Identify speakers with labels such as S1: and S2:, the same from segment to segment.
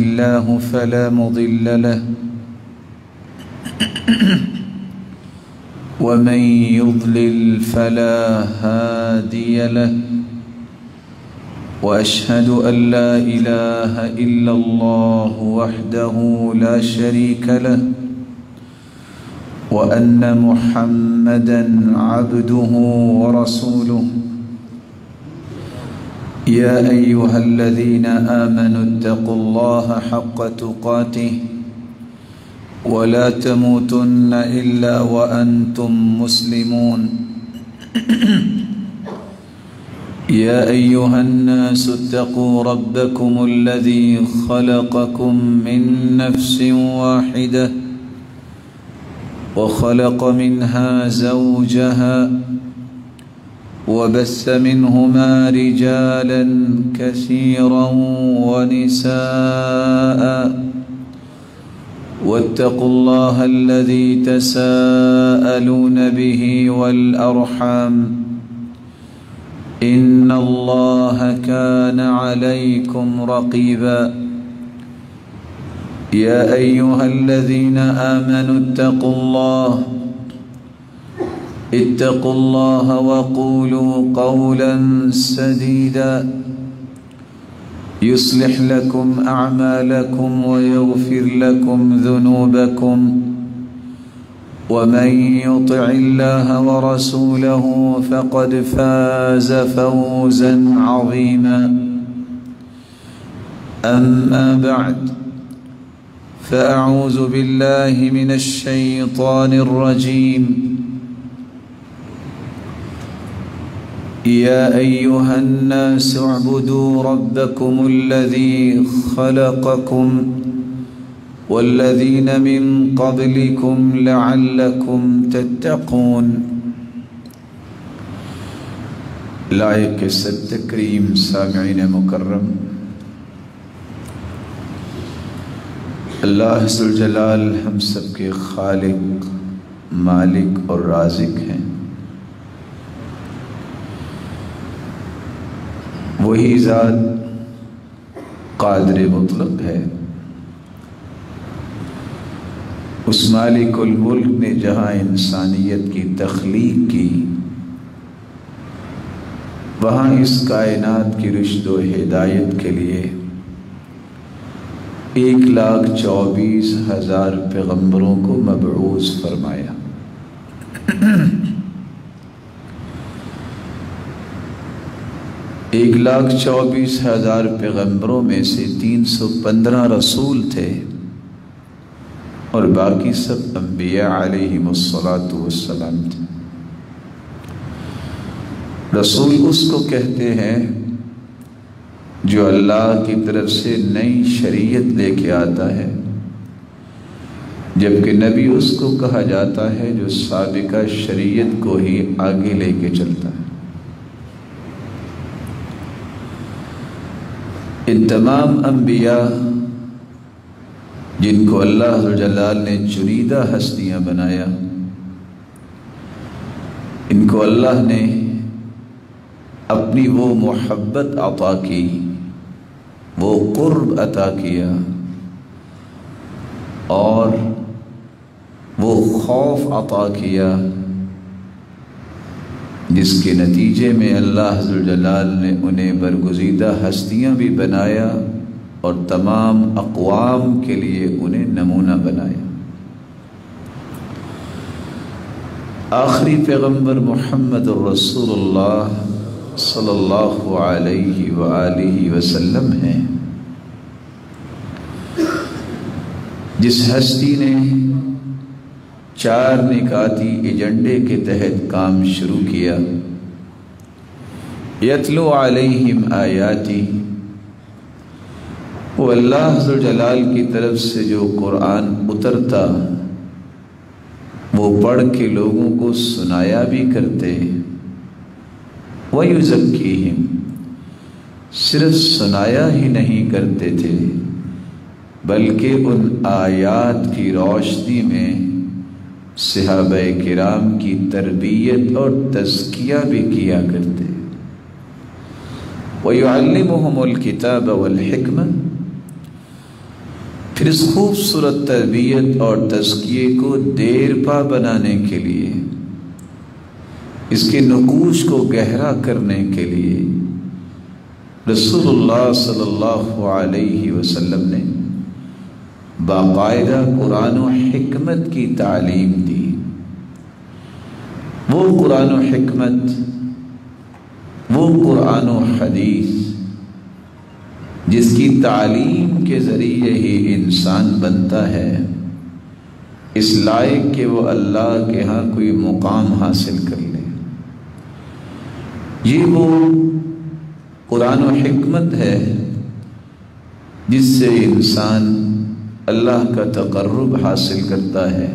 S1: الله فلا مضل له ومن يضلل فلا هادي له وأشهد أن لا إله إلا الله وحده لا شريك له وأن محمدًا عبده ورسوله يا أيها الذين آمنوا اتقوا الله حق تقاته ولا تموتن إلا وأنتم مسلمون يا أيها الناس اتقوا ربكم الذي خلقكم من نفس واحدة وخلق منها زوجها وبث منهما رجالا كثيرا ونساء واتقوا الله الذي تساءلون به والأرحام إن الله كان عليكم رقيبا يا أيها الذين آمنوا اتقوا الله وقولوا قولا سديدا يصلح لكم أعمالكم ويغفر لكم ذنوبكم ومن يطع الله ورسوله فقد فاز فوزا عظيما أما بعد فأعوذ بالله من الشيطان الرجيم يا أيها الناس اعبدوا ربكم الذي خلقكم والذين من قبلكم لعلكم تتقون لائق عزت تکریم سامعین مکرم، اللہ ذوالجلال ہم سب کے خالق، مالک اور رازق ہیں۔ وہی ذات قادر مطلق ہے۔ اس مالک الملک نے جہاں انسانیت کی تخلیق کی، وہاں اس کائنات کی رشد و ہدایت کے لیے 1,24,000 پیغمبروں کو مبعوث فرمایا۔ 1,24,000 پیغمبروں میں سے 315 رسول تھے اور باقی سب انبیاء علیہم الصلاۃ تھے۔ رسول اس کو کہتے ہیں جو اللہ کی طرف سے نئی شریعت لے کے آتا ہے، جبکہ نبی اس کو کہا جاتا ہے جو سابقہ شریعت کو ہی آگے لے کے چلتا ہے۔ ان تمام انبیاء جن کو اللہ ذوالجلال نے چنیدہ ہستیاں بنایا، ان کو اللہ نے اپنی وہ محبت عطا کی، وہ قرب عطا کیا اور وہ خوف عطا کیا، جس کے نتیجے میں اللہ ذوالجلال نے انہیں برگزیدہ ہستیاں بھی بنایا اور تمام اقوام کے لیے انہیں نمونہ بنایا۔ آخری پیغمبر محمد الرسول اللہ صلی اللہ علیہ وآلہ وسلم ہیں، جس ہستی نے 4 نکاتی ایجنڈے کے تحت کام شروع کیا۔ یتلو علیہم آیاتی، وہ اللہ ذوالجلال کی طرف سے جو قرآن اترتا وہ پڑھ کے لوگوں کو سنایا بھی کرتے۔ وَيُزَكِّيهِمْ، صرف سنایا ہی نہیں کرتے تھے بلکہ ان آیات کی روشنی میں صحابہ کرام کی تربیت اور تزکیہ بھی کیا کرتے۔ وَيُعَلِّمُهُمُ الْكِتَابَ وَالْحِكْمَةَ، پھر اس خوبصورت تربیت اور تزکیے کو دیر پا بنانے کے لیے، اس کے نقوش کو گہرا کرنے کے لیے رسول اللہ صلی اللہ علیہ وسلم نے باقاعدہ قرآن و حکمت کی تعلیم دی۔ وہ قرآن و حکمت، وہ قرآن و حدیث جس کی تعلیم کے ذریعے ہی انسان بنتا ہے اس لائق کہ وہ اللہ کے ہاں کوئی مقام حاصل کر لے۔ یہ وہ قرآن و حکمت ہے جس سے انسان اللہ کا تقرب حاصل کرتا ہے۔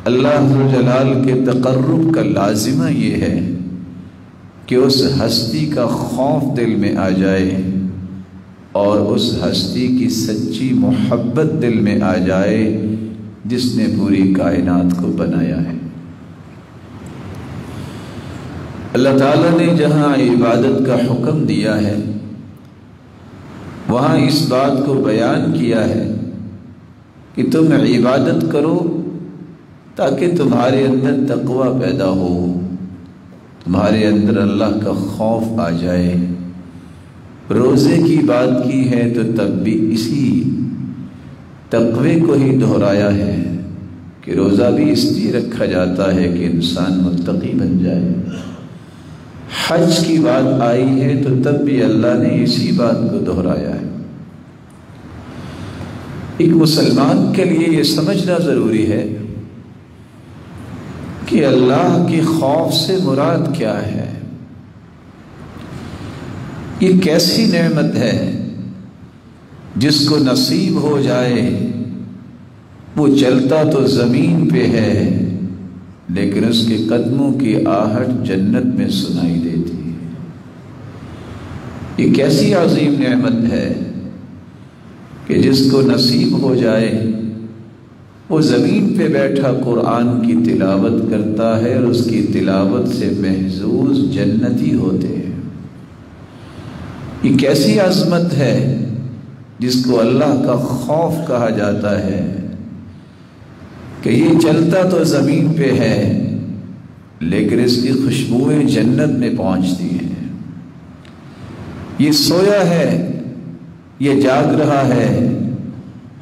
S1: اللہ جلال کے تقرب کا لازمہ یہ ہے کہ اس ہستی کا خوف دل میں آ جائے اور اس ہستی کی سچی محبت دل میں آ جائے جس نے پوری کائنات کو بنایا ہے۔ اللہ تعالیٰ نے جہاں عبادت کا حکم دیا ہے وہاں اس بات کو بیان کیا ہے کہ تم عبادت کرو تاکہ تمہارے اندر تقوی پیدا ہو، تمہارے اندر اللہ کا خوف آ جائے۔ روزے کی بات کی ہے تو تب بھی اسی تقوی کو ہی دہرایا ہے کہ روزہ بھی اس لیے رکھا جاتا ہے کہ انسان متقی بن جائے۔ حج کی بات آئی ہے تو تب بھی اللہ نے اسی بات کو دہرایا ہے۔ ایک مسلمان کے لیے یہ سمجھنا ضروری ہے کہ اللہ کے خوف سے مراد کیا ہے۔ یہ کیسی نعمت ہے جس کو نصیب ہو جائے وہ چلتا تو زمین پہ ہے لیکن اس کے قدموں کی آہٹ جنت میں سنائی دیتی ہے۔ یہ کیسی عظیم نعمت ہے کہ جس کو نصیب ہو جائے وہ زمین پہ بیٹھا قرآن کی تلاوت کرتا ہے اور اس کی تلاوت سے محظوظ جنتی ہوتے ہیں۔ یہ کیسی عظمت ہے جس کو اللہ کا خوف کہا جاتا ہے کہ یہ چلتا تو زمین پہ ہے لیکن اس کی خوشبوئیں جنت میں پہنچتی ہیں۔ یہ سویا ہے، یہ جاگ رہا ہے،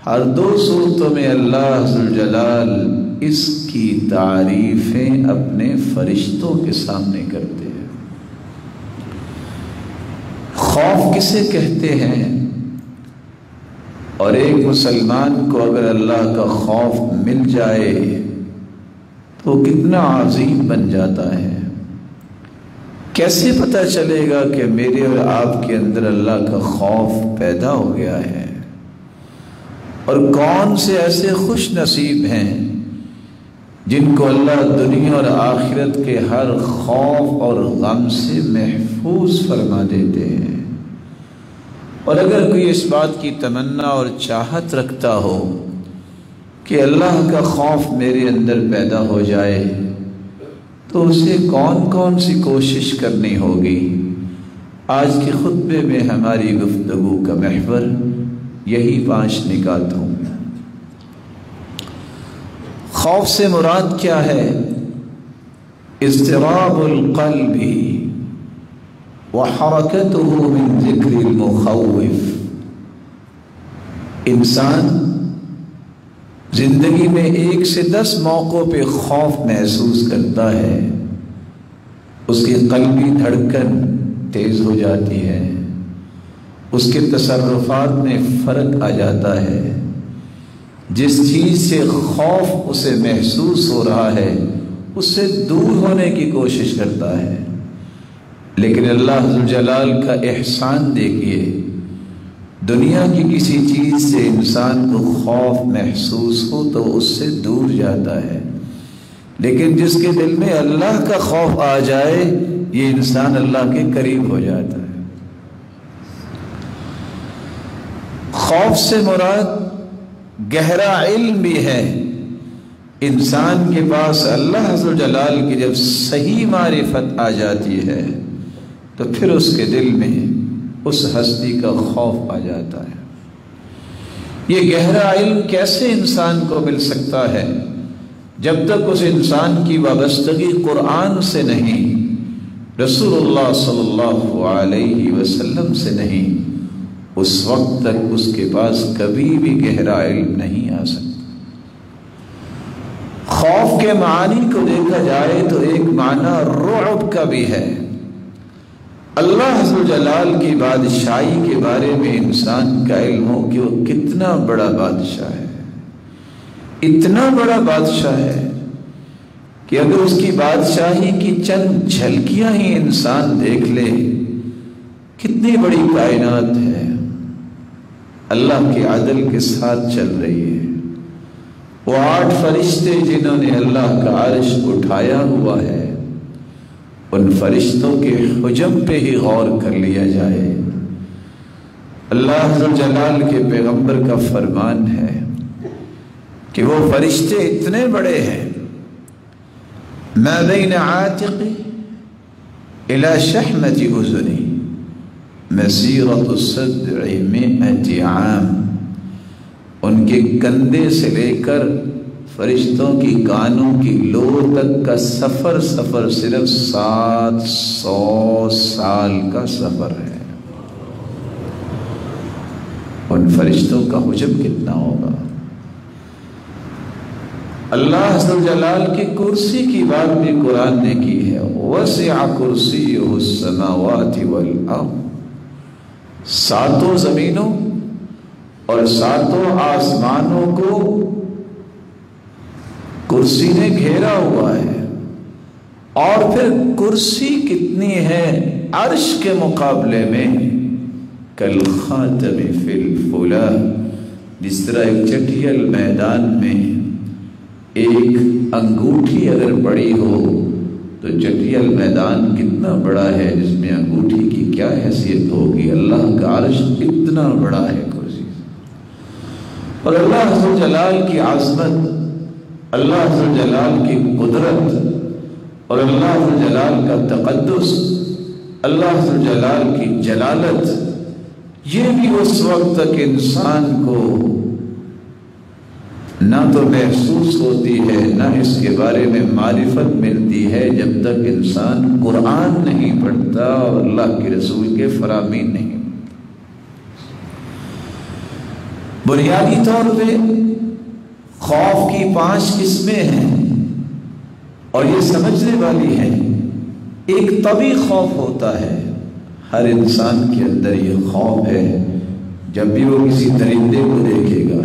S1: ہر دو صورتوں میں اللہ ذوالجلال اس کی تعریفیں اپنے فرشتوں کے سامنے کرتے ہیں۔ خوف کسے کہتے ہیں؟ اور ایک مسلمان کو اگر اللہ کا خوف مل جائے تو وہ کتنا عظیم بن جاتا ہے۔ کیسے پتہ چلے گا کہ میرے اور آپ کے اندر اللہ کا خوف پیدا ہو گیا ہے؟ اور کون سے ایسے خوش نصیب ہیں جن کو اللہ دنیا اور آخرت کے ہر خوف اور غم سے محفوظ فرما دیتے ہیں۔ اور اگر کوئی اس بات کی تمنا اور چاہت رکھتا ہو کہ اللہ کا خوف میرے اندر پیدا ہو جائے تو اسے کون کون سی کوشش کرنی ہوگی؟ آج کے خطبے میں ہماری گفتگو کا محور یہی 5 نکات ہوں۔ خوف سے مراد کیا ہے؟ اضطراب القلب وحرکتہ من ذکر المخوف۔ انسان زندگی میں 1 سے 10 موقعوں پہ خوف محسوس کرتا ہے، اس کی قلبی دھڑکن تیز ہو جاتی ہے، اس کے تصرفات میں فرق آ جاتا ہے، جس چیز سے خوف اسے محسوس ہو رہا ہے اس سے دور ہونے کی کوشش کرتا ہے۔ لیکن اللہ ذوالجلال کا احسان دیکھیے، دنیا کی کسی چیز سے انسان کو خوف محسوس ہو تو اس سے دور جاتا ہے، لیکن جس کے دل میں اللہ کا خوف آ جائے یہ انسان اللہ کے قریب ہو جاتا ہے۔ خوف سے مراد گہرا علم بھی ہے۔ انسان کے پاس اللہ ذوالجلال کی جب صحیح معرفت آ جاتی ہے تو پھر اس کے دل میں اس ہستی کا خوف آ جاتا ہے۔ یہ گہرا علم کیسے انسان کو مل سکتا ہے؟ جب تک اس انسان کی وابستگی قرآن سے نہیں، رسول اللہ صلی اللہ علیہ وسلم سے نہیں، اس وقت تک اس کے پاس کبھی بھی گہرا علم نہیں آ سکتا۔ خوف کے معنی کو دیکھا جائے تو ایک معنی رعب کا بھی ہے۔ اللہ عز و جلال کی بادشاہی کے بارے میں انسان کا علم ہو کہ وہ کتنا بڑا بادشاہ ہے، اتنا بڑا بادشاہ ہے کہ اگر اس کی بادشاہی کی چند جھلکیاں ہی انسان دیکھ لے، کتنی بڑی کائنات ہے، اللہ کے عدل کے ساتھ چل رہی ہے۔ وہ 8 فرشتے جنہوں نے اللہ کا عرش اٹھایا ہوا ہے، ان فرشتوں کے حجم پہ ہی غور کر لیا جائے۔ اللہ عز و جلال کے پیغمبر کا فرمان ہے کہ وہ فرشتے اتنے بڑے ہیں، ما بین عاتقی الی شحمت اذنی مسیرۃ 700 عام، ان کے کندھے سے لے کر فرشتوں کی کانوں کی لو تک کا سفر صرف 700 سال کا سفر ہے۔ ان فرشتوں کا حجم کتنا ہوگا؟ اللہ عز و جلال کی کرسی کی بات بھی قرآن نے کی ہے، وسع کرسیہ السماوات والارض، 7 زمینوں اور 7 آسمانوں کو کرسی نے گھیرا ہوا ہے۔ اور پھر کرسی کتنی ہے عرش کے مقابلے میں؟ کالخاتم فی الفلاح، جس طرح ایک چٹھیل میدان میں ایک انگوٹھی اگر بڑی ہو تو چٹھیل میدان کتنا بڑا ہے، جس میں انگوٹھی کی کیا حیثیت ہوگی؟ اللہ کا عرش اتنا بڑا ہے کرسی۔ اور اللہ عز و جلال کی عظمت، اللہ عز و جلال کی قدرت اور اللہ عز و جلال کا تقدس، اللہ عز و جلال کی جلالت، یہ بھی اس وقت تک انسان کو نہ تو محسوس ہوتی ہے، نہ اس کے بارے میں معرفت ملتی ہے، جب تک انسان قرآن نہیں پڑھتا اور اللہ کے رسول کے فرامین نہیں۔ بنیادی طور پہ خوف کی 5 قسمیں ہیں اور یہ سمجھنے والی ہیں۔ ایک طبعی خوف ہوتا ہے، ہر انسان کے اندر یہ خوف ہے، جب بھی وہ کسی درندے کو دیکھے گا،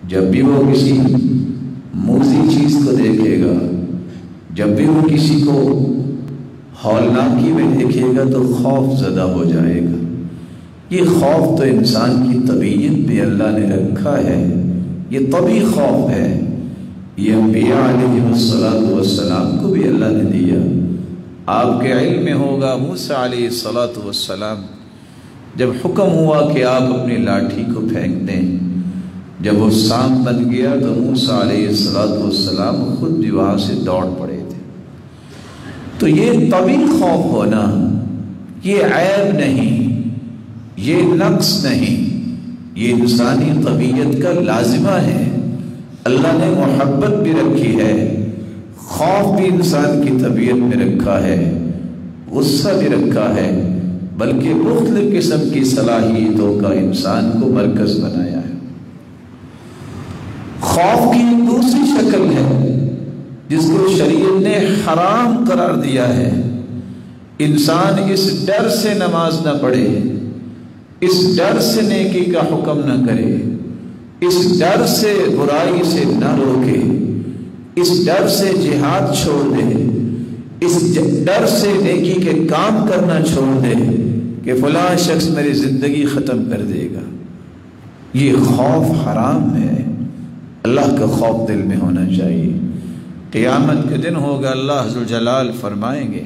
S1: جب بھی وہ کسی موذی چیز کو دیکھے گا، جب بھی وہ کسی کو ہولناکی میں دیکھے گا تو خوف زدہ ہو جائے گا۔ یہ خوف تو انسان کی طبیعت پہ اللہ نے رکھا ہے، یہ طبعی خوف ہے۔ یہ انبیاء علیہ السلام کو بھی اللہ نے دیا۔ آپ کے علم میں ہوگا موسیٰ علیہ السلام جب حکم ہوا کہ آپ اپنی لاٹھی کو پھینک دیں، جب وہ سانپ بن گیا تو موسیٰ علیہ السلام خود بھی وہاں سے دوڑ پڑے تھے۔ تو یہ طبعی خوف ہونا، یہ عیب نہیں، یہ نقص نہیں، یہ انسانی طبیعت کا لازمہ ہے۔ اللہ نے محبت بھی رکھی ہے، خوف بھی انسان کی طبیعت میں رکھا ہے، غصہ بھی رکھا ہے، بلکہ مختلف قسم کی صلاحیتوں کا انسان کو مرکز بنایا ہے۔ خوف کی ایک دوسری شکل ہے جس کو شریعت نے حرام قرار دیا ہے۔ انسان اس ڈر سے نماز نہ پڑھے، اس ڈر سے نیکی کا حکم نہ کرے، اس ڈر سے برائی سے نہ روکے، اس ڈر سے جہاد چھوڑ دے، اس ڈر سے نیکی کے کام کرنا چھوڑ دے کہ فلاں شخص میری زندگی ختم کر دے گا۔ یہ خوف حرام ہے۔ اللہ کا خوف دل میں ہونا چاہیے۔ قیامت کے دن ہوگا، اللہ عز و جلال فرمائیں گے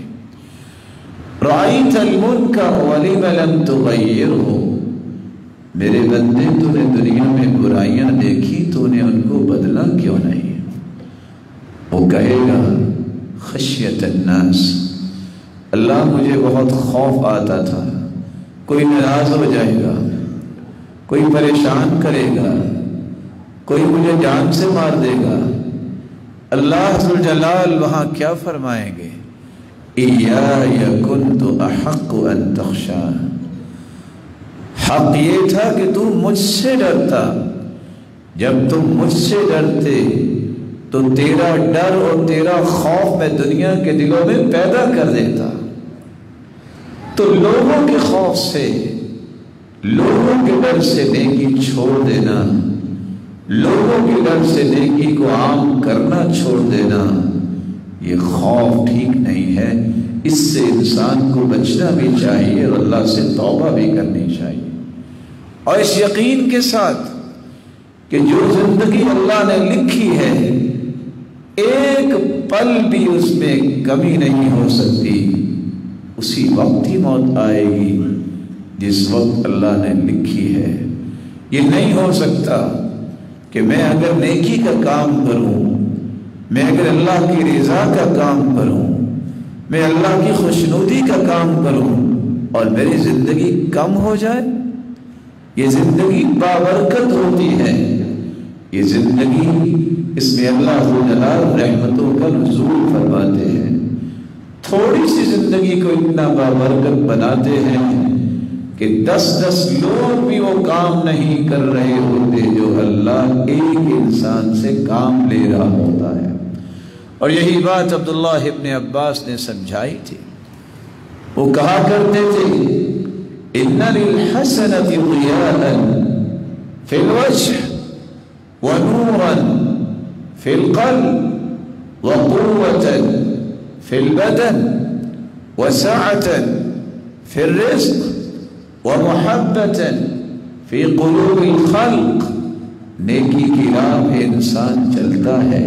S1: رأیت المنکر ولم لم تغیرہ، میرے بندے تو نے دنیا میں برائیاں دیکھی، تو نے ان کو بدلا کیوں نہیں؟ وہ کہے گا خشیت الناس، اللہ مجھے بہت خوف آتا تھا، کوئی ناراض ہو جائے گا، کوئی پریشان کرے گا، کوئی مجھے جان سے مار دے گا، اللہ ذوالجلال وہاں کیا فرمائیں گے؟ ایّایا کنت احق ان تخشا، حق یہ تھا کہ تم مجھ سے ڈرتا، جب تم مجھ سے ڈرتے تو تیرا ڈر اور تیرا خوف میں دنیا کے دلوں میں پیدا کر دیتا۔ تو لوگوں کے خوف سے، لوگوں کے ڈر سے نیکی چھوڑ دینا، لوگوں کے ڈر سے نیکی کو عام کرنا چھوڑ دینا، یہ خوف ٹھیک نہیں ہے۔ اس سے انسان کو بچنا بھی چاہیے اور اللہ سے توبہ بھی کرنی چاہیے، اور اس یقین کے ساتھ کہ جو زندگی اللہ نے لکھی ہے ایک پل بھی اس میں کمی نہیں ہو سکتی، اسی وقت ہی موت آئے گی جس وقت اللہ نے لکھی ہے۔ یہ نہیں ہو سکتا کہ میں اگر نیکی کا کام کروں، میں اگر اللہ کی رضا کا کام کروں، میں اللہ کی خوشنودی کا کام کروں اور میری زندگی کم ہو جائے۔ یہ زندگی بابرکت ہوتی ہے، یہ زندگی اس میں اللہ ذوالجلال رحمتوں کا نزول فرماتے ہیں۔ تھوڑی سی زندگی کو اتنا بابرکت بناتے ہیں کہ 10 لوگ بھی وہ کام نہیں کر رہے ہوتے جو اللہ ایک انسان سے کام لے رہا ہوتا ہے۔ اور یہی بات عبداللہ ابن عباس نے سمجھائی تھی۔ وہ کہا کرتے تھے ان للحسنۃ ضیاء فی الوجہ ونورا فی القلب وقوة فی البدن وسعة فی الرزق ومحبة فی قلوب الخلق۔ نیکی کی راہ پہ انسان چلتا ہے،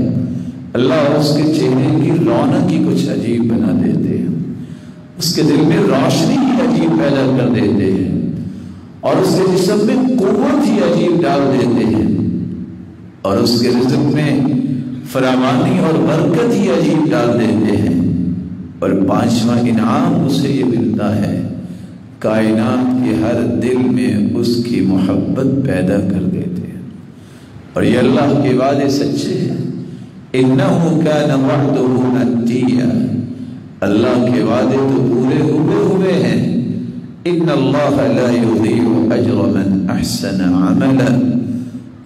S1: اللہ اس کے چہرے کی رونق ہی کچھ عجیب بنا دیتے ہیں، اس کے دل میں روشنی ہی عجیب پیدا کر دیتے ہیں، اور اس کے جسم میں قوت ہی عجیب ڈال دیتے ہیں، اور اس کے رزق میں فراوانی اور برکت ہی عجیب ڈال دیتے ہیں۔ اور 5واں انعام اسے یہ ملتا ہے، کائنات کے ہر دل میں اس کی محبت پیدا کر دیتے ہیں۔ اور یہ اللہ کے وعدے سچے ہیں، انہ کان وعدہ مأتیا، اللہ کے وعدے تو پورے ہوئے ہیں۔ ان اللہ لا یضیع اجر من احسن عملا،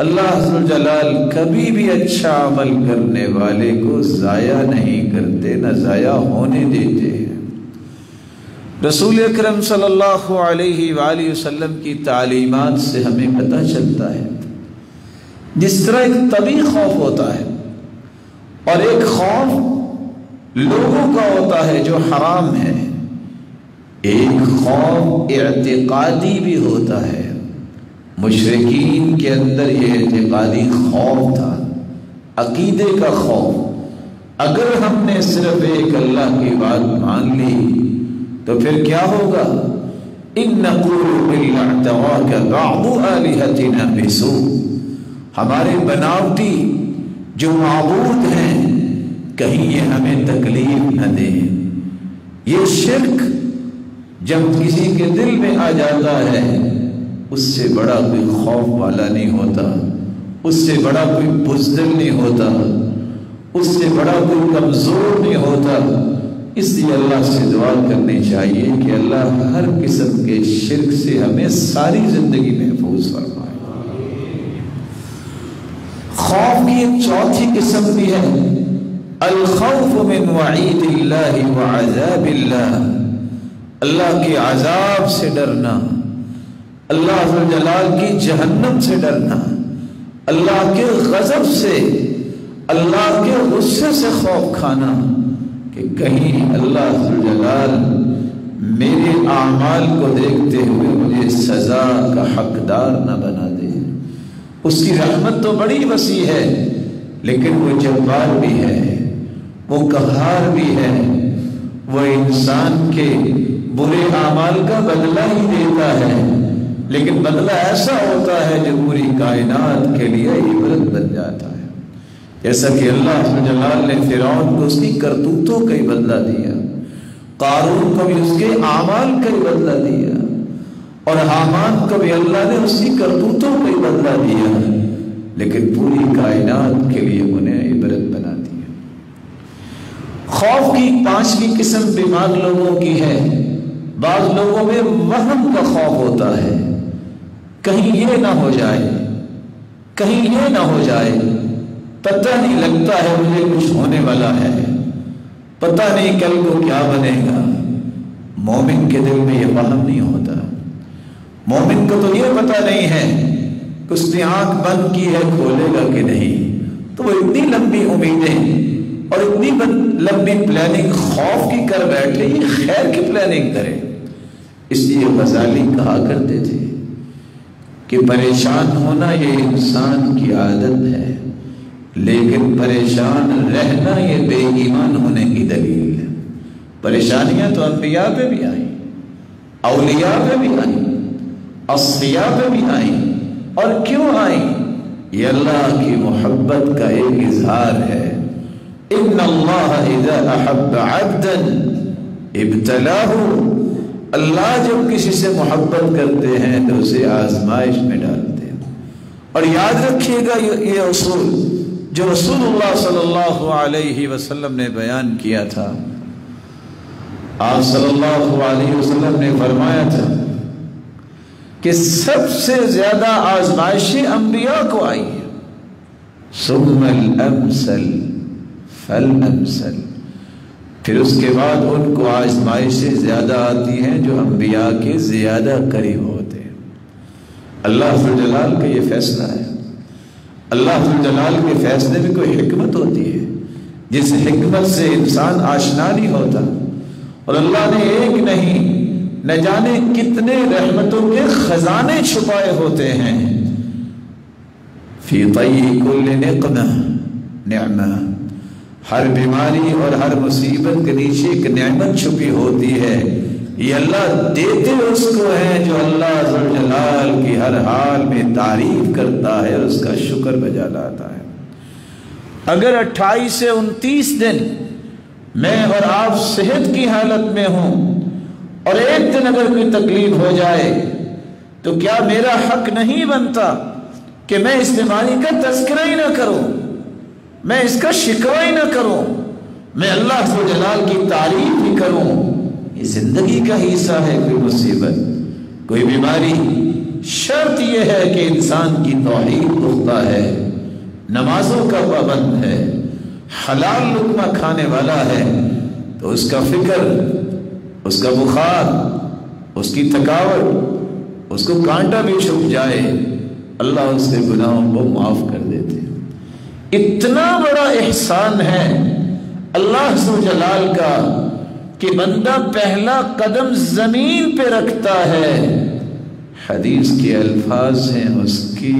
S1: اللہ ذوالجلال کبھی بھی اچھا عمل کرنے والے کو ضائع نہیں کرتے، نہ ضائع ہونے دیتے ہیں۔ رسول اکرم صلی اللہ علیہ وآلہ وسلم کی تعلیمات سے ہمیں پتہ چلتا ہے جس طرح ایک طبعی خوف ہوتا ہے اور ایک خوف لوگوں کا ہوتا ہے جو حرام ہے، ایک خوف اعتقادی بھی ہوتا ہے۔ مشرکین کے اندر یہ اعتقادی خوف تھا، عقیدے کا خوف۔ اگر ہم نے صرف ایک اللہ کی بات مان لی تو پھر کیا ہوگا؟ ان نقول باللہ اعتواک بعض آلہتنا بسوء، ہمارے بناوٹی جو معبود ہیں کہیں یہ ہمیں تکلیف نہ دے۔ یہ شرک جب کسی کے دل میں آ جاتا ہے اس سے بڑا کوئی خوف والا نہیں ہوتا، اس سے بڑا کوئی بزدل نہیں ہوتا، اس سے بڑا کوئی کمزور نہیں ہوتا۔ اس لیے اللہ سے دعا کرنی چاہیے کہ اللہ ہر قسم کے شرک سے ہمیں ساری زندگی محفوظ فرمائے۔ خوف کی ایک چوتھی قسم بھی ہے، الخوف من وعید اللہ وعذاب اللہ، اللہ کے عذاب سے ڈرنا، اللہ ذوالجلال کی جہنم سے ڈرنا، اللہ کے غضب سے، اللہ کے غصے سے خوف کھانا کہ کہیں اللہ ذوالجلال میرے اعمال کو دیکھتے ہوئے مجھے سزا کا حقدار نہ بنا دے۔ اس کی رحمت تو بڑی وسیع ہے لیکن وہ جبار بھی ہے، وہ قہار بھی ہے، وہ انسان کے برے اعمال کا بدلہ ہی دیتا ہے، لیکن بدلہ ایسا ہوتا ہے جو پوری کائنات کے لیے عبرت بن جاتا ہے۔ جیسا کہ اللہ جلال نے فرعون کو اس کی کرتوتوں کا ہی بدلہ دیا، قارون کو بھی اس کے اعمال کا ہی بدلہ دیا، اور حامان کو بھی اللہ نے اسی کرتوتوں پہ بدلہ دیا، لیکن پوری کائنات کے لیے انہیں عبرت بنا دیا۔ خوف کی پانچویں قسم بیمار لوگوں کی ہے۔ بعض لوگوں میں وہم کا خوف ہوتا ہے، کہیں یہ نہ ہو جائے، کہیں یہ نہ ہو جائے، پتہ نہیں، لگتا ہے مجھے کچھ ہونے والا ہے، پتہ نہیں کل کو کیا بنے گا۔ مومن کے دل میں یہ وہم نہیں ہوتا۔ مومن کو تو یہ پتہ نہیں ہے کہ اس نے آنکھ بند کی ہے کھولے گا کہ نہیں، تو وہ اتنی لمبی امیدیں اور اتنی لمبی پلاننگ خوف کی کر بیٹھے، یہ خیر کی پلاننگ کرے۔ اس لیے غزالی کہا کرتے تھے کہ پریشان ہونا یہ انسان کی عادت ہے، لیکن پریشان رہنا یہ بے ایمان ہونے کی دلیل ہے۔ پریشانیاں تو انبیاء پہ بھی آئیں، اولیاء پہ بھی آئیں، اصفیاء پہ بھی آئیں، اور کیوں آئیں؟ یہ اللہ کی محبت کا ایک اظہار ہے۔ ان اللہ اذا احب عبدا ابتلاہ، اللہ جب کسی سے محبت کرتے ہیں تو اسے آزمائش میں ڈالتے ہیں۔ اور یاد رکھیے گا یہ اصول جو رسول اللہ صلی اللہ علیہ وسلم نے بیان کیا تھا۔ آپ صلی اللہ علیہ وسلم نے فرمایا تھا کہ سب سے زیادہ آزمائشیں انبیاء کو آئی ہیں، ثم الامثل فالامثل، پھر اس کے بعد ان کو آزمائشیں زیادہ آتی ہیں جو انبیاء کے زیادہ قریب ہوتے ہیں۔ اللہ ذو الجلال کا یہ فیصلہ ہے۔ اللہ ذو الجلال کے فیصلے میں کوئی حکمت ہوتی ہے جس حکمت سے انسان آشنا نہیں ہوتا، اور اللہ نے ایک نہیں نہ جانے کتنے رحمتوں کے خزانے چھپائے ہوتے ہیں۔ فی طی کل نقمہ نعمہ، ہر بیماری اور ہر مصیبت کے نیچے ایک نعمت چھپی ہوتی ہے۔ یہ اللہ دیتے اس کو ہے جو اللہ ذو الجلال کی ہر حال میں تعریف کرتا ہے اور اس کا شکر بجا لاتا ہے۔ اگر 28 سے 29 دن میں اور آپ صحت کی حالت میں ہوں، اور ایک دن اگر کوئی تکلیف ہو جائے تو کیا میرا حق نہیں بنتا کہ میں اس بیماری کا تذکرہ ہی نہ کروں، میں اس کا شکوہ ہی نہ کروں، میں اللہ ذو الجلال کی تعریف ہی کروں؟ یہ زندگی کا حصہ ہے۔ کوئی مصیبت، کوئی بیماری، شرط یہ ہے کہ انسان کی توحید پختہ ہے، نمازوں کا پابند ہے، حلال لقمہ کھانے والا ہے، تو اس کا فکر، اس کا بخار، اس کی تھکاوٹ، اس کو کانٹا بھی چھپ جائے، اللہ اس کے گناہوں کو معاف کر دیتے ہیں۔ اتنا بڑا احسان ہے اللہ ذو جلال کا کہ بندہ پہلا قدم زمین پہ رکھتا ہے، حدیث کے الفاظ ہیں، اس کی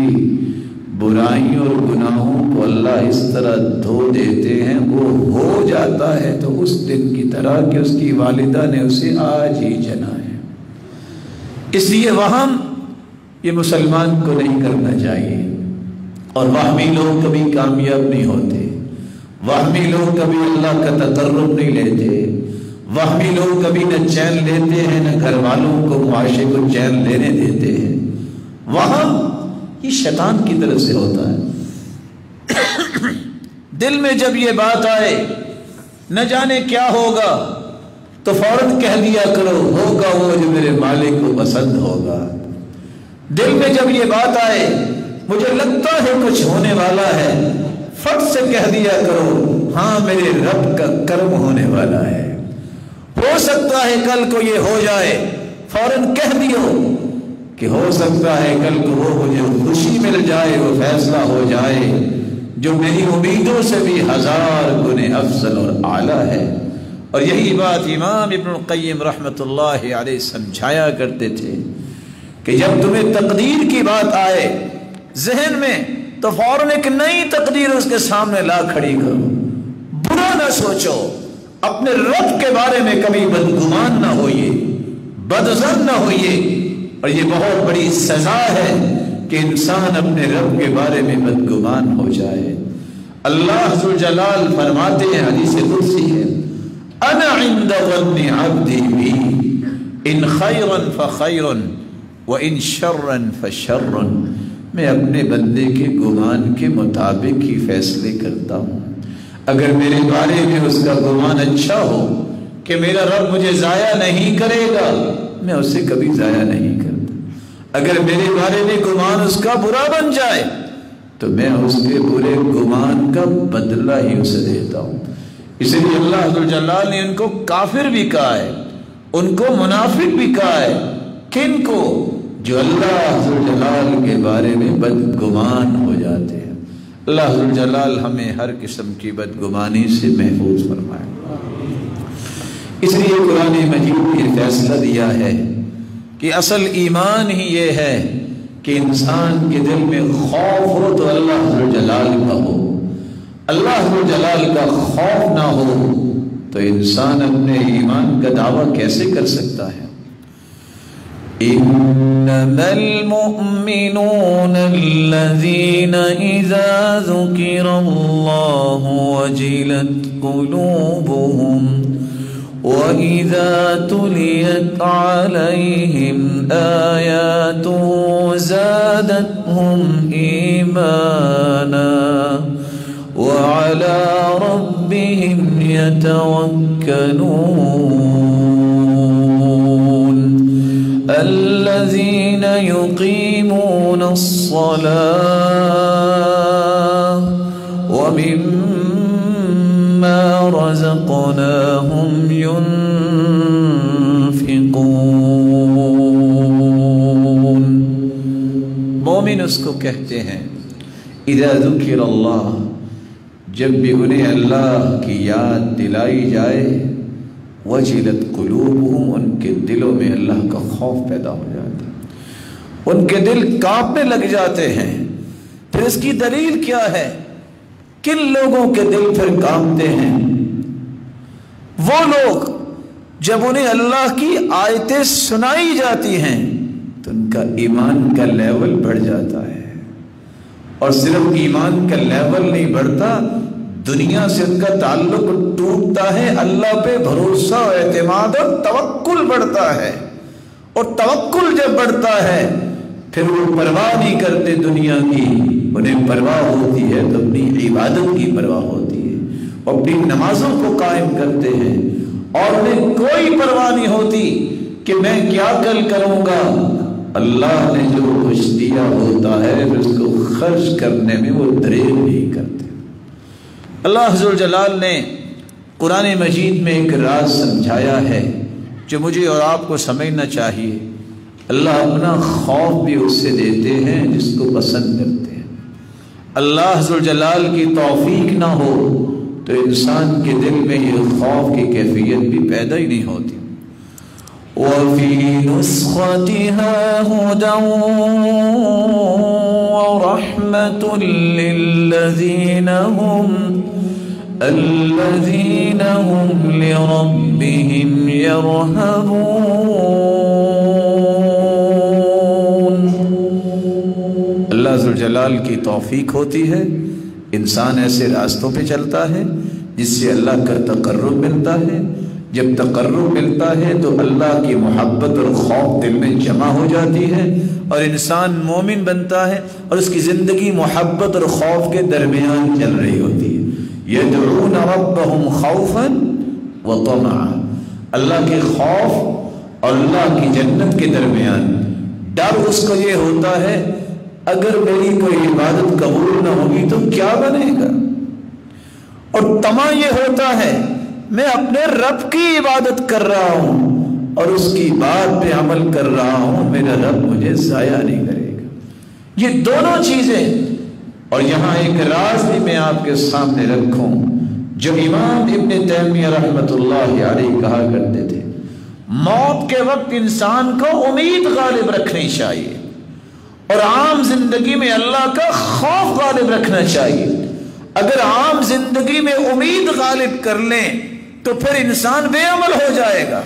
S1: برائیوں اور گناہوں کو اللہ اس طرح دھو دیتے ہیں، وہ ہو جاتا ہے تو اس دن کی طرح کہ اس کی والدہ نے اسے آج ہی جنا ہے۔ اس لیے وہم یہ مسلمان کو نہیں کرنا چاہیے، اور وہمی لوگ کبھی کامیاب نہیں ہوتے، وہمی لوگ کبھی اللہ کا تقرب نہیں لیتے، وہمی لوگ کبھی نہ چین لیتے ہیں، نہ گھر والوں کو، معاشرے کو چین لینے دیتے ہیں۔ وہم یہ شیطان کی طرف سے ہوتا ہے۔ دل میں جب یہ بات آئے نہ جانے کیا ہوگا تو فوراً کہہ دیا کرو ہوگا وہ جو میرے مالک کو پسند ہوگا۔ دل میں جب یہ بات آئے مجھے لگتا ہے کچھ ہونے والا ہے، فٹ سے کہہ دیا کرو ہاں میرے رب کا کرم ہونے والا ہے، ہو سکتا ہے کل کو یہ ہو جائے، فوراً کہہ دیو کہ ہو سکتا ہے کل کو وہ مجھے خوشی مل جائے، وہ فیصلہ ہو جائے جو میری امیدوں سے بھی 1000 گنے افضل اور اعلیٰ ہے۔ اور یہی بات امام ابن القیم رحمۃ اللہ علیہ سمجھایا کرتے تھے کہ جب تمہیں تقدیر کی بات آئے ذہن میں تو فوراً ایک نئی تقدیر اس کے سامنے لا کھڑی کرو، برا نہ سوچو، اپنے رب کے بارے میں کبھی بدگمان نہ ہوئیے، بدظن نہ ہوئیے، اور یہ بہت بڑی سزا ہے کہ انسان اپنے رب کے بارے میں بدگمان ہو جائے۔ اللہ ذو الجلال فرماتے ہیں، حدیث قدسی ہے، انا عند ظن عبدی بی ان خیرا فخیر وَإِن شَرًّا فَشَرٌّ، میں اپنے بندے کے گمان کے مطابق ہی فیصلے کرتا ہوں۔ اگر میرے بارے میں اس کا گمان اچھا ہو کہ میرا رب مجھے ضائع نہیں کرے گا، میں اسے کبھی ضائع نہیں کرتا۔ اگر میرے بارے میں گمان اس کا برا بن جائے تو میں اس کے برے گمان کا بدلہ ہی اسے دیتا ہوں۔ اس لیے اللہ ذوالجلال نے ان کو کافر بھی کہا ہے، ان کو منافق بھی کہا ہے۔ کن کو؟ جو اللہ ذوالجلال کے بارے میں بدگمان ہو جاتے ہیں۔ اللہ ذوالجلال ہمیں ہر قسم کی بدگمانی سے محفوظ فرمائے۔ اس لیے قرآن مجید نے فیصلہ دیا ہے کہ اصل ایمان ہی یہ ہے کہ انسان کے دل میں خوف ہو تو اللہ ذوالجلال کا ہو۔ اللہ ذوالجلال کا خوف نہ ہو تو انسان اپنے ایمان کا دعویٰ کیسے کر سکتا ہے؟ انما المؤمنون الذين اذا ذكر الله وجلت قلوبهم واذا تليت عليهم آياته زادتهم ايمانا وعلى ربهم يتوكلون الذين يقيمون الصلاة ومما رزقناهم ينفقون۔ مومن اس کو کہتے ہیں اذا ذکر اللہ، جب بھی انہیں اللہ کی یاد دلائی جائے، وجلت قلوبہم، ان کے دلوں میں اللہ کا خوف پیدا ہو جاتا ہے، ان کے دل کانپنے لگ جاتے ہیں۔ پھر اس کی دلیل کیا ہے؟ کن لوگوں کے دل پھر کانپتے ہیں؟ وہ لوگ جب انہیں اللہ کی آیتیں سنائی جاتی ہیں تو ان کا ایمان کا لیول بڑھ جاتا ہے، اور صرف ایمان کا لیول نہیں بڑھتا، دنیا سے ان کا تعلق ٹوٹتا ہے، اللہ پہ بھروسہ و اعتماد اور توکل بڑھتا ہے۔ اور توکل جب بڑھتا ہے پھر وہ پرواہ نہیں کرتے دنیا کی، انہیں پرواہ ہوتی ہے تو اپنی عبادت کی پرواہ ہوتی ہے، وہ اپنی نمازوں کو قائم کرتے ہیں، اور انہیں کوئی پرواہ نہیں ہوتی کہ میں کیا کل کروں گا۔ اللہ نے جو کچھ دیا ہوتا ہے پھر اس کو خرچ کرنے میں وہ دریغ نہیں کرتے۔ اللہ ذوالجلال نے قرآن مجید میں ایک راز سمجھایا ہے جو مجھے اور آپ کو سمجھنا چاہیے۔ اللہ اپنا خوف بھی اس سے دیتے ہیں جس کو پسند کرتے ہیں۔ اللہ ذوالجلال کی توفیق نہ ہو تو انسان کے دل میں یہ خوف کی کیفیت بھی پیدا ہی نہیں ہوتی۔ وَفِي نُسْخَتِهَا هُدًى وَرَحْمَةٌ لِّلَّذِينَ هُمْ لِرَبِّهِمْ يَرْهَبُونَ۔ اللہ ذوالجلال کی توفیق ہوتی ہے، انسان ایسے راستوں پہ چلتا ہے جس سے اللہ کا تقرب ملتا ہے۔ جب تقرب ملتا ہے تو اللہ کی محبت اور خوف دل میں جمع ہو جاتی ہے، اور انسان مومن بنتا ہے، اور اس کی زندگی محبت اور خوف کے درمیان چل رہی ہوتی ہے۔ یدعون ربهم خوفا وطمعا، اللہ کے خوف اور اللہ کی جنت کے درمیان ڈر اس کو یہ ہوتا ہے اگر میری کوئی عبادت قبول نہ ہوگی تو کیا بنے گا، اور طمع یہ ہوتا ہے میں اپنے رب کی عبادت کر رہا ہوں اور اس کی بات پہ عمل کر رہا ہوں، میرا رب مجھے ضائع نہیں کرے گا۔ یہ دونوں چیزیں، اور یہاں ایک راز بھی میں آپ کے سامنے رکھوں جو امام ابن تیمیہ رحمۃ اللہ علیہ کہا کرتے تھے، موت کے وقت انسان کو امید غالب رکھنی چاہیے، اور عام زندگی میں اللہ کا خوف غالب رکھنا چاہیے۔ اگر عام زندگی میں امید غالب کر لیں تو پھر انسان بے عمل ہو جائے گا،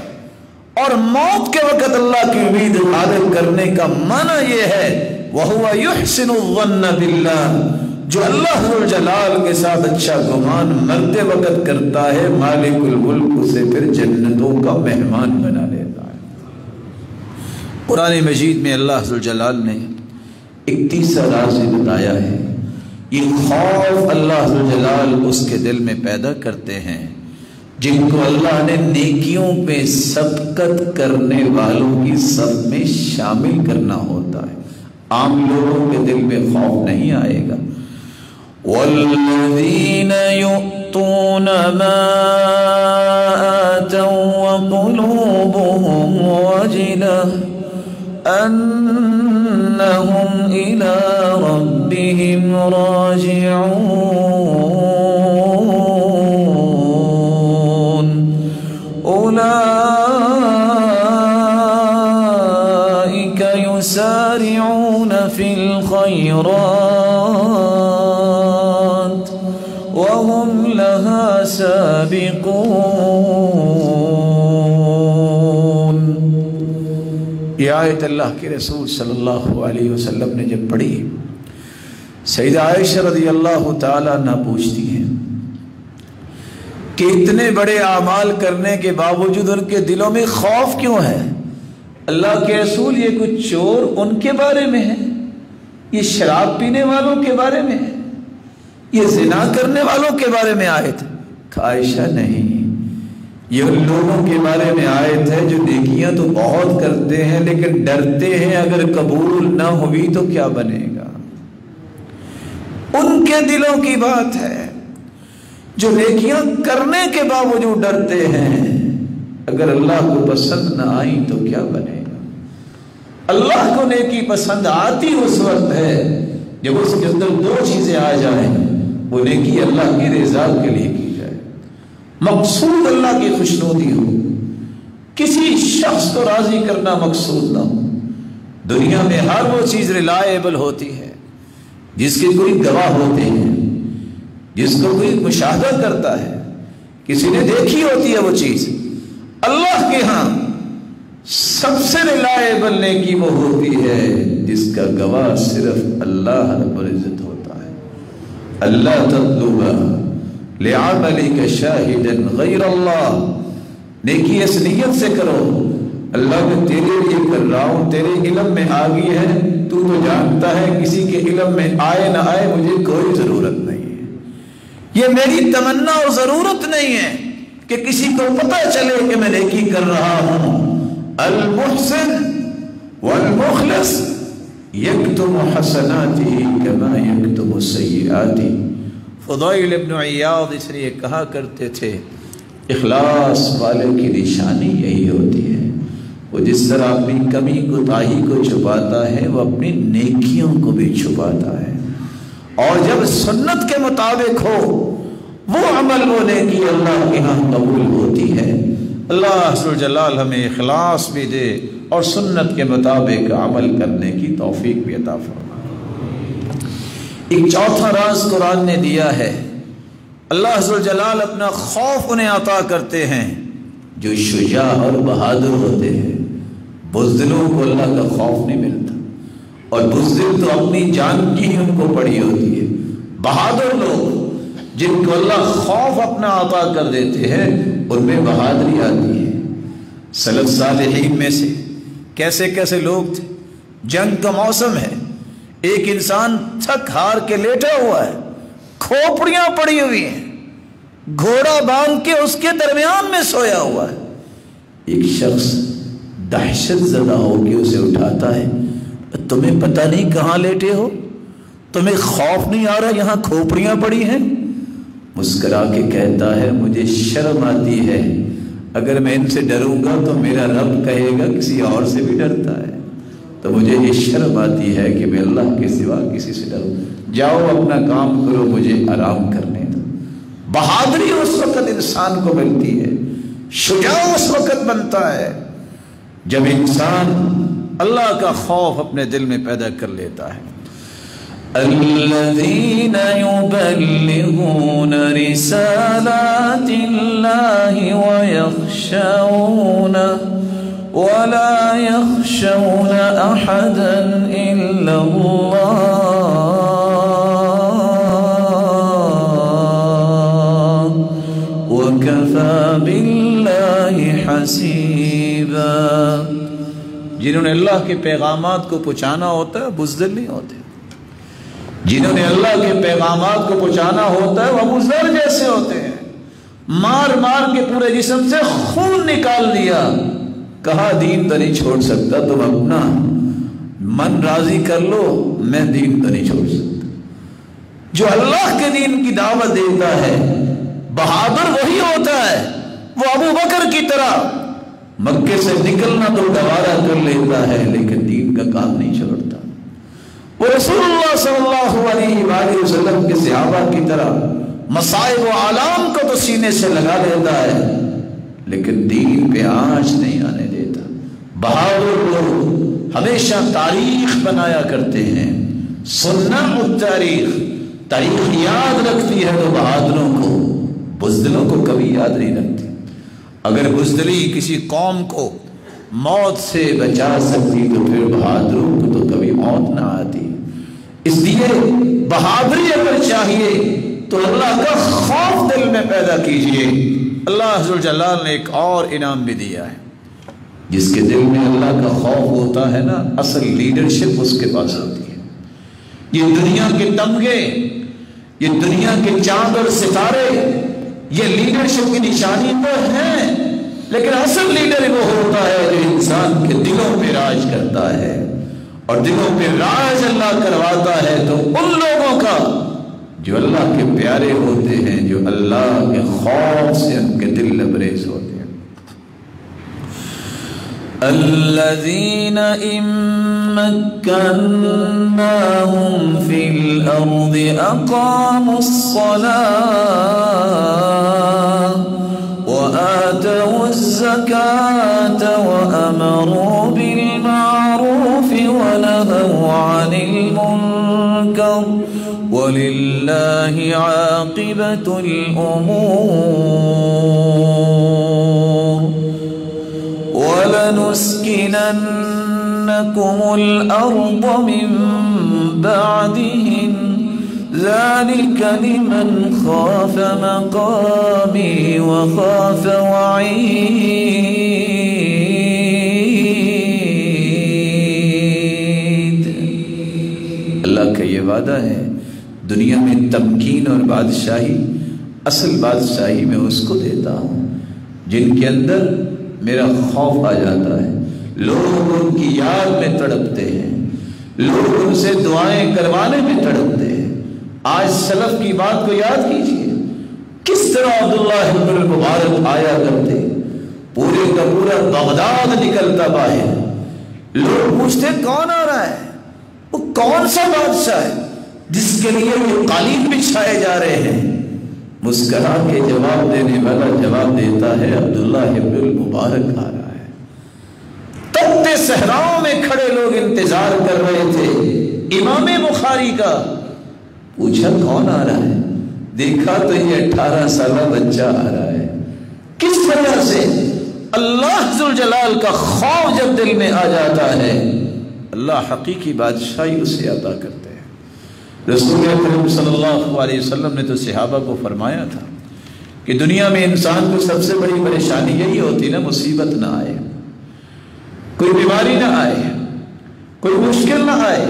S1: اور موت کے وقت اللہ کی امید غالب کرنے کا معنی یہ ہے وَهُوَ يُحْسِنُ الظَّنَّ بِاللَّهِ، جو اللہ ذوالجلال کے ساتھ اچھا گمان مرتے وقت کرتا ہے، مالک الملک اسے پھر جنتوں کا مہمان بنا لیتا ہے۔ قرآن مجید میں اللہ ذوالجلال نے ایک تیسرا راز بتایا ہے۔ یہ خوف اللہ ذوالجلال اس کے دل میں پیدا کرتے ہیں جن کو اللہ نے نیکیوں پہ سبقت کرنے والوں کی صف میں شامل کرنا ہوتا ہے۔ عام لوگوں کے دل میں خوف نہیں آئے گا۔ وَالَّذِينَ يُؤْتُونَ مَا آتَوْا وَقُلُوبُهُمْ وَجِلَةٌ أَنَّهُمْ إِلَى رَبِّهِمْ رَاجِعُونَ أُولَئِكَ يُسَارِعُونَ فِي الْخَيْرَاتِ وَهُمْ لَهَا سَابِقُونَ۔ یہ آیت اللہ کے رسول صلی اللہ علیہ وسلم نے جب پڑھی، سیدہ عائشہ رضی اللہ تعالیٰ عنہ پوچھتی ہیں کہ اتنے بڑے اعمال کرنے کے باوجود ان کے دلوں میں خوف کیوں ہے؟ اللہ کے رسول، یہ کچھ چور ان کے بارے میں ہے، یہ شراب پینے والوں کے بارے میں ہے، یہ زنا کرنے والوں کے بارے میں آیت ہے؟ عائشہ نہیں، یہ ان لوگوں کے بارے میں آیت ہے جو نیکیاں تو بہت کرتے ہیں لیکن ڈرتے ہیں اگر قبول نہ ہوئی تو کیا بنے گا۔ ان کے دلوں کی بات ہے جو نیکیاں کرنے کے باوجود ڈرتے ہیں اگر اللہ کو پسند نہ آئی تو کیا بنے گا۔ اللہ کو نیکی پسند آتی اس وقت ہے جب اس کے اندر دو چیزیں آ جائیں، وہ نیکی اللہ کی رضا کے لیے کی جائے، مقصود اللہ کی خوشنودی ہو، کسی شخص کو راضی کرنا مقصود نہ ہو۔ دنیا میں ہر وہ چیز ریلائبل ہوتی ہے جس کے کوئی گواہ ہوتے ہیں، جس کو کوئی مشاہدہ کرتا ہے، کسی نے دیکھی ہوتی ہے وہ چیز۔ اللہ کے ہاں سب سے ریلائبل نیکی وہ ہوتی ہے جس کا گواہ صرف اللہ رب العزت ہوتا ہے۔ اللہ تطلب لعملک شاہدا غیر اللہ، نیکی اس نیت سے کرو، اللہ میں تیرے لیے کر رہا ہوں، تیرے علم میں آ گئی ہے، تو جانتا ہے، کسی کے علم میں آئے نہ آئے مجھے کوئی ضرورت نہیں ہے، یہ میری تمنا اور ضرورت نہیں ہے کہ کسی کو پتہ چلے کہ میں نیکی کر رہا ہوں۔ المحسن والمخلص یکتم حسناتہ کما یکتم سیئاتہ۔ فضیل ابن عیاض اس لیے کہا کرتے تھے اخلاص والے کی نشانی یہی ہوتی ہے، وہ جس طرح اپنی کمی کوتاہی کو چھپاتا ہے وہ اپنی نیکیوں کو بھی چھپاتا ہے، اور جب سنت کے مطابق ہو وہ عمل وہ نیکی اللہ کے ہاں قبول ہوتی ہے۔ اللہ ذوالجلال ہمیں اخلاص بھی دے اور سنت کے مطابق عمل کرنے کی توفیق بھی عطا فرمائے۔ ایک چوتھا راز قرآن نے دیا ہے، اللہ ذوالجلال اپنا خوف انہیں عطا کرتے ہیں جو شجاع اور بہادر ہوتے ہیں۔ بزدلوں کو اللہ کا خوف نہیں ملتا، اور بزدل تو اپنی جان کی ہی ان کو پڑی ہوتی ہے۔ بہادر لوگ جن کو اللہ خوف اپنا عطا کر دیتے ہیں ان میں بہادری آتی ہے۔ سلف صالحین میں سے کیسے کیسے لوگ تھے، جنگ کا موسم ہے، ایک انسان تھک ہار کے لیٹا ہوا ہے، کھوپڑیاں پڑی ہوئی ہیں، گھوڑا باندھ کے اس کے درمیان میں سویا ہوا ہے، ایک شخص دہشت زدہ ہو کے اسے اٹھاتا ہے، تمہیں پتہ نہیں کہاں لیٹے ہو، تمہیں خوف نہیں آ رہا یہاں کھوپڑیاں پڑی ہیں؟ مسکرا کے کہتا ہے مجھے شرم آتی ہے، اگر میں ان سے ڈروں گا تو میرا رب کہے گا کسی اور سے بھی ڈرتا ہے، تو مجھے یہ شرم آتی ہے کہ میں اللہ کے سوا کسی سے ڈروں، جاؤ اپنا کام کرو مجھے آرام کرنے دو۔ بہادری اس وقت انسان کو ملتی ہے، شجاع اس وقت بنتا ہے جب انسان اللہ کا خوف اپنے دل میں پیدا کر لیتا ہے۔ الذین یبلغون رسالات اللہ ویخشونہ ولا یخشون احدا الا اللہ وکفی باللہ حسیبا۔ جنہوں نے اللہ اللہ کے پیغامات کو پہنچانا ہوتا ہے بزدل نہیں ہوتے، جنہوں نے اللہ کے پیغامات کو پہنچانا ہوتا ہے وہ ابو ذر جیسے ہوتے ہیں، مار مار کے پورے جسم سے خون نکال دیا، کہا دین تو نہیں چھوڑ سکتا، تم اپنا من راضی کر لو، میں دین تو نہیں چھوڑ سکتا۔ جو اللہ کے دین کی دعوت دیتا ہے بہادر وہی ہوتا ہے، وہ ابو بکر کی طرح مکے سے نکلنا تو گوارا کر لیتا ہے لیکن دین کا کام نہیں چھوڑتا۔ وہ رسول اللہ صلی اللہ علیہ وآلہ وسلم کے صحابہ کی طرح مصائب و آلام کو تو سینے سے لگا لیتا ہے لیکن دین پہ آنچ نہیں آنے دیتا۔ بہادر لوگ ہمیشہ تاریخ بنایا کرتے ہیں، سننا تاریخ یاد رکھتی ہے تو بہادروں کو، بزدلوں کو کبھی یاد نہیں رکھتی۔ اگر بزدلی کسی قوم کو موت سے بچا سکتی تو پھر بہادروں کو تو کبھی موت نہ آتی۔ اس لیے بہادری اگر چاہیے تو اللہ کا خوف دل میں پیدا کیجئے۔ اللہ ذوالجلال نے ایک اور انعام بھی دیا ہے، جس کے دل میں اللہ کا خوف ہوتا ہے نا، اصل لیڈرشپ اس کے پاس ہوتی ہے۔ یہ دنیا کے تمغے، یہ دنیا کے چاند اور ستارے، یہ لیڈرشپ کی نشانی تو ہے لیکن اصل لیڈر وہ ہوتا ہے جو انسان کے دلوں پہ راج کرتا ہے، اور دلوں پہ راج اللہ کرواتا ہے تو ان لوگوں کا جو اللہ کے پیارے ہوتے ہیں، جو اللہ کے خوف سے ان کے دل لبریز ہوتے ہیں۔ الذین ان مکناہم فی الارض اقاموا الصلاة وآتوا الزکاة وامروا بالمعروف ونہوا عن المنکر وَلِلَّهِ عَاقِبَةُ الْأُمُورِ وَلَنُسْكِنَنَّكُمُ الْأَرْضَ مِنْ بَعْدِهِمْ ذَلِكَ لِمَنْ خَافَ مَقَامِي وَخَافَ وَعِيدِ۔ اللہ کا یہ وعدہ ہے، دنیا میں تمکین اور بادشاہی، اصل بادشاہی میں اس کو دیتا ہوں جن کے اندر میرا خوف آ جاتا ہے، لوگ ان کی یاد میں تڑپتے ہیں، لوگ ان سے دعائیں کروانے میں تڑپتے ہیں۔ آج سلف کی بات کو یاد کیجئے، کس طرح عبداللہ ابن المبارک آیا کرتے، پورے کا پورا بغداد نکلتا باہر، لوگ پوچھتے کون آ رہا ہے، وہ کون سا بادشاہ ہے جس کے لیے وہ قالین بچھائے جا رہے ہیں؟ مسکرا کے جواب دینے والا جواب دیتا ہے عبداللہ ابن المبارک آ رہا ہے۔ تپتے صحراؤں میں کھڑے لوگ انتظار کر رہے تھے امام بخاری کا، پوچھا کون آ رہا ہے، دیکھا تو یہ 18 سالہ بچہ آ رہا ہے۔ کس وجہ سے؟ اللہ ذوالجلال کا خوف جب دل میں آ جاتا ہے اللہ حقیقی بادشاہی اسے عطا کرتے ہیں۔ رسول اکرم صلی اللہ علیہ وسلم نے تو صحابہ کو فرمایا تھا کہ دنیا میں انسان کو سب سے بڑی پریشانی یہی ہوتی نا، مصیبت نہ آئے، کوئی بیماری نہ آئے، کوئی مشکل نہ آئے،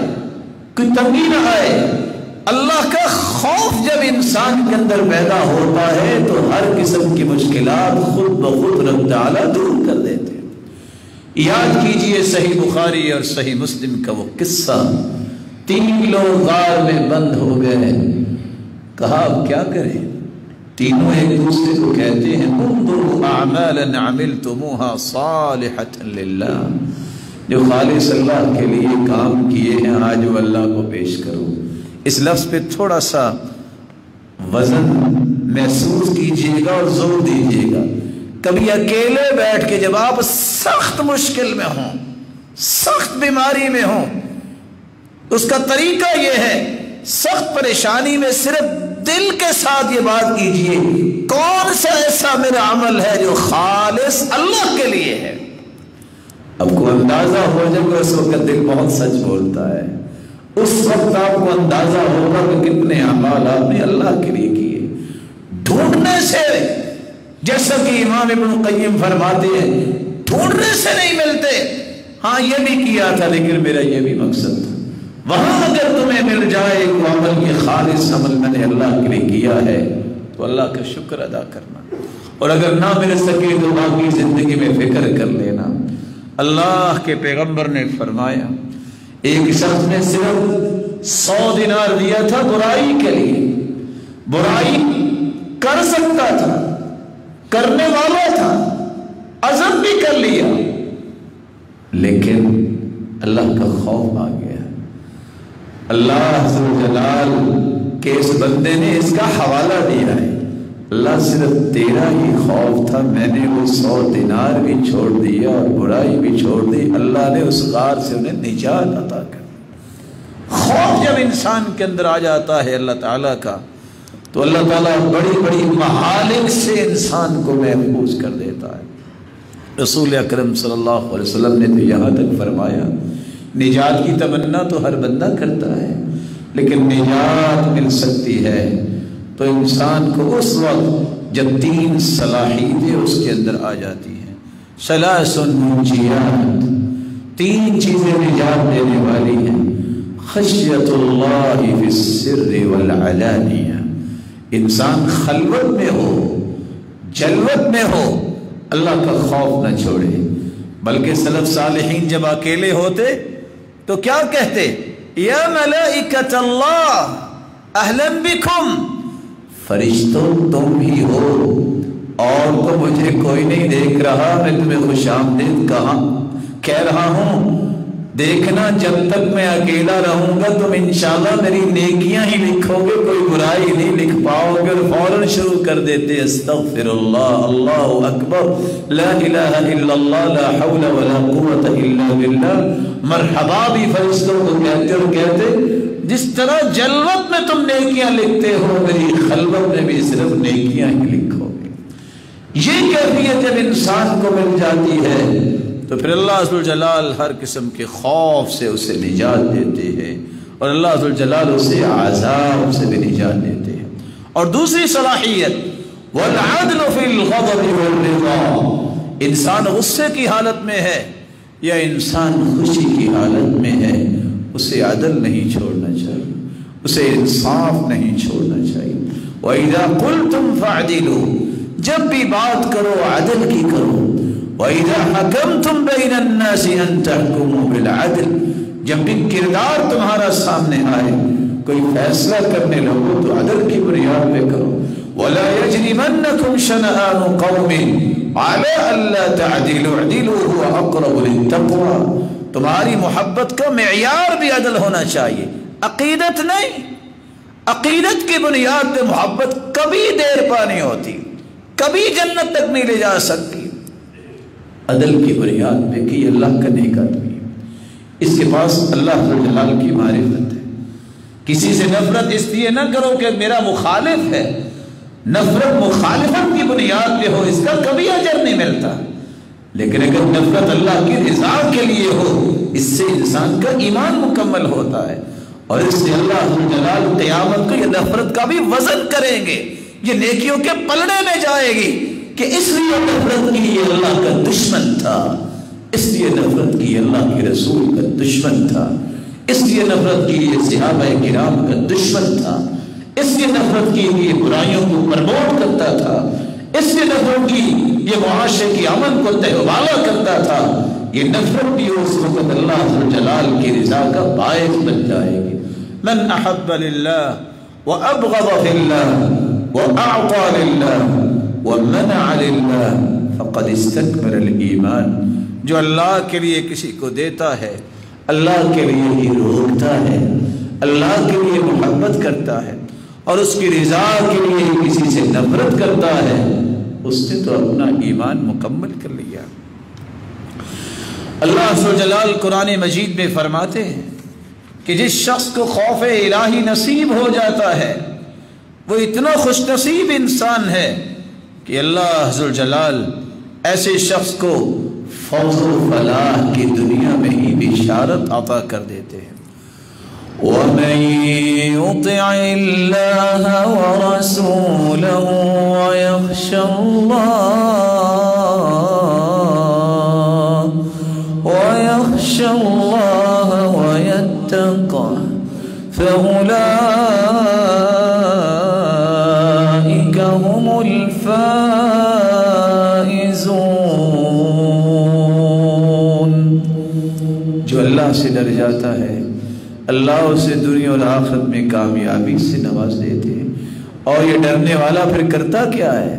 S1: کوئی تنگی نہ آئے۔ اللہ کا خوف جب انسان کے اندر پیدا ہوتا ہے تو ہر قسم کی مشکلات خود بخود رب تعالیٰ دور کر دیتے ہیں۔ یاد کیجئے صحیح بخاری اور صحیح مسلم کا وہ قصہ، 3 لوگ غار میں بند ہو گئے، کہا اب کیا کریں؟ تینوں ایک دوسرے کو کہتے ہیں انظروا اعمالا عملتموها صالحة للہ، جو خالص اللہ کے لیے کام کیے ہیں آج وہ اللہ کو پیش کرو۔ اس لفظ پہ تھوڑا سا وزن محسوس کیجئے گا اور زور دیجئے گا۔ کبھی اکیلے بیٹھ کے جب آپ سخت مشکل میں ہوں، سخت بیماری میں ہوں، اس کا طریقہ یہ ہے سخت پریشانی میں صرف دل کے ساتھ یہ بات کیجئے کون سا ایسا میرا عمل ہے جو خالص اللہ کے لیے ہے۔ اب کو اندازہ ہو جائے گا اس وقت دل بہت سچ بولتا ہے، اس وقت آپ کو اندازہ ہوگا کہ کتنے اعمال آپ نے اللہ کے لیے کیے۔ ڈھونڈنے سے، جیسا کہ امام ابن قیم فرماتے ہیں، ڈھونڈنے سے نہیں ملتے، ہاں یہ بھی کیا تھا لیکن میرا یہ بھی مقصد تھا. وہاں اگر تمہیں مل جائے وہ عمل کے خالص عمل میں نے اللہ کے لیے کیا ہے تو اللہ کا شکر ادا کرنا, اور اگر نہ مل سکے تو باقی زندگی میں فکر کر لینا. اللہ کے پیغمبر نے فرمایا ایک شخص نے صرف 100 دینار دیا تھا برائی کے لیے, برائی کر سکتا تھا, کرنے والا تھا, عزم بھی کر لیا, لیکن اللہ کا خوف آ گیا. اللہ ذوالجلال کے اس بندے نے اس کا حوالہ دیا ہے, اللہ صرف تیرا ہی خوف تھا, میں نے وہ 100 دینار بھی چھوڑ دیا اور برائی بھی چھوڑ دی, اللہ نے اس غار سے انہیں نجات عطا کر. خوف جب انسان کے اندر آ جاتا ہے اللہ تعالیٰ کا تو اللہ تعالیٰ بڑی بڑی مہالک سے انسان کو محفوظ کر دیتا ہے. رسول اکرم صلی اللہ علیہ وسلم نے تو یہاں تک فرمایا نجات کی تمنا تو ہر بندہ کرتا ہے, لیکن نجات مل سکتی ہے تو انسان کو اس وقت جب 3 صلاحیتیں اس کے اندر آ جاتی ہیں. ثلاث منجیات, 3 چیزیں نجات دینے والی ہیں. خشیت اللہ فی السر والعلانیہ, انسان خلوت میں ہو, جلوت میں ہو, اللہ کا خوف نہ چھوڑے. بلکہ سلف صالحین جب اکیلے ہوتے تو کیا کہتے, یا ملائکۃ اللہ اہلا بکم, فرشتوں تم ہی ہو, اور تو مجھے کوئی نہیں دیکھ رہا, میں تمہیں خوش آمدید کہہ رہا ہوں. دیکھنا جب تک میں اکیلا رہوں گا تم انشاءاللہ میری نیکیاں ہی لکھو گے, کوئی برائی نہیں لکھ پاؤ گے. فوراً شروع کر دیتے استغفر اللہ, اللہ اکبر, لا الہ الا اللہ, لا حول ولا قوت الا باللہ. مرحبا بھی فرشتوں کو کہتے اور کہتے جس طرح جلوت میں تم نیکیاں لکھتے ہو میری خلوت میں بھی صرف نیکیاں ہی لکھو گے. یہ کیفیت جب انسان کو مل جاتی ہے تو پھر اللہ ذوالجلال ہر قسم کے خوف سے اسے نجات دیتے ہیں, اور اللہ ذوالجلال اسے عذاب سے بھی نجات دیتے ہیں. اور دوسری صلاحیت والعدل فی الغضب والرضا, انسان غصے کی حالت میں ہے یا انسان خوشی کی حالت میں ہے, اسے عدل نہیں چھوڑنا چاہیے, اسے انصاف نہیں چھوڑنا چاہیے. وَإِذَا قُلْتُمْ فَعْدِلُوا, جب بھی بات کرو عدل کی کرو. وَإِذَا حَكَمْتُمْ بَيْنَ النَّاسِ أَن تَحْكُمُوا بِالْعَدْلِ, جب بھی کردار تمہارا سامنے آئے کوئی فیصلہ کرنے لگو تو عدل کی بنیاد پہ کرو. وَلَا يَجْرِمَنَّكُمْ شَنَآنُ قَوْمٍ عَلَىٰ أَلَّا تَعْدِلُوا اعْدِلُوا هُوَ أَقْرَبُ لِلتَّقْوَىٰ, تمہاری محبت کا معیار بھی عدل ہونا چاہیے, عقیدت نہیں. عقیدت کی بنیاد پہ محبت کبھی دیر پا نہیں ہوتی, کبھی جنت تک نہیں لے جا سکتی. عدل کی بنیاد پہ کہ یہ اللہ کا نیک آدمی ہے, اس کے پاس اللہ ذوالجلال کی معرفت ہے. کسی سے نفرت اس لیے نہ کرو کہ میرا مخالف ہے, نفرت مخالفت کی بنیاد پہ ہو اس کا کبھی اجر نہیں ملتا. لیکن اگر نفرت اللہ کی رضا کے لیے ہو اس سے انسان کا ایمان مکمل ہوتا ہے, اور اس سے اللہ ذوالجلال قیامت کو یہ نفرت کا بھی وزن کریں گے, یہ نیکیوں کے پلڑے میں جائے گی کہ اس لیے نفرت کی یہ اللہ کا دشمن تھا, اس لیے نفرت کی اللہ کے رسول کا دشمن تھا, اس لیے نفرت کی یہ صحابہ کرام کا دشمن تھا, اس لیے نفرت کی یہ برائیوں کو پرموٹ کرتا تھا, اس لیے نفرت کی یہ معاشرے کی امن کو تہوالا کرتا تھا. یہ نفرت بھی اس وقت اللہ ذوالجلال کی رضا کا باعث بن جائے گی. من احب للہ وابغض فی اللہ واعطى للہ ومنع للہ فقد استکمل الایمان, جو اللہ کے لیے کسی کو دیتا ہے, اللہ کے لیے ہی روکتا ہے, اللہ کے لیے محبت کرتا ہے, اور اس کی رضا کے لیے کسی سے نفرت کرتا ہے, اس نے تو اپنا ایمان مکمل کر لیا. اللہ ذوالجلال قرآن مجید میں فرماتے ہیں کہ جس شخص کو خوف الہی نصیب ہو جاتا ہے وہ اتنا خوش نصیب انسان ہے کہ اللہ ذوالجلال ایسے شخص کو فوز و فلاح کی دنیا میں ہی بشارت عطا کر دیتے ہیں. وَمَن يُطِعِ اللَّهَ وَرَسُولَهُ وَيَخْشَ اللَّهَ فَأُولَئِكَ هُمُ الْفَائِزُونَ۔ جو اللہ سے ڈر جاتا ہے اللہ اسے دنیا اور آخرت میں کامیابی سے نواز دیتے ہیں۔ اور یہ ڈرنے والا پھر کرتا کیا ہے؟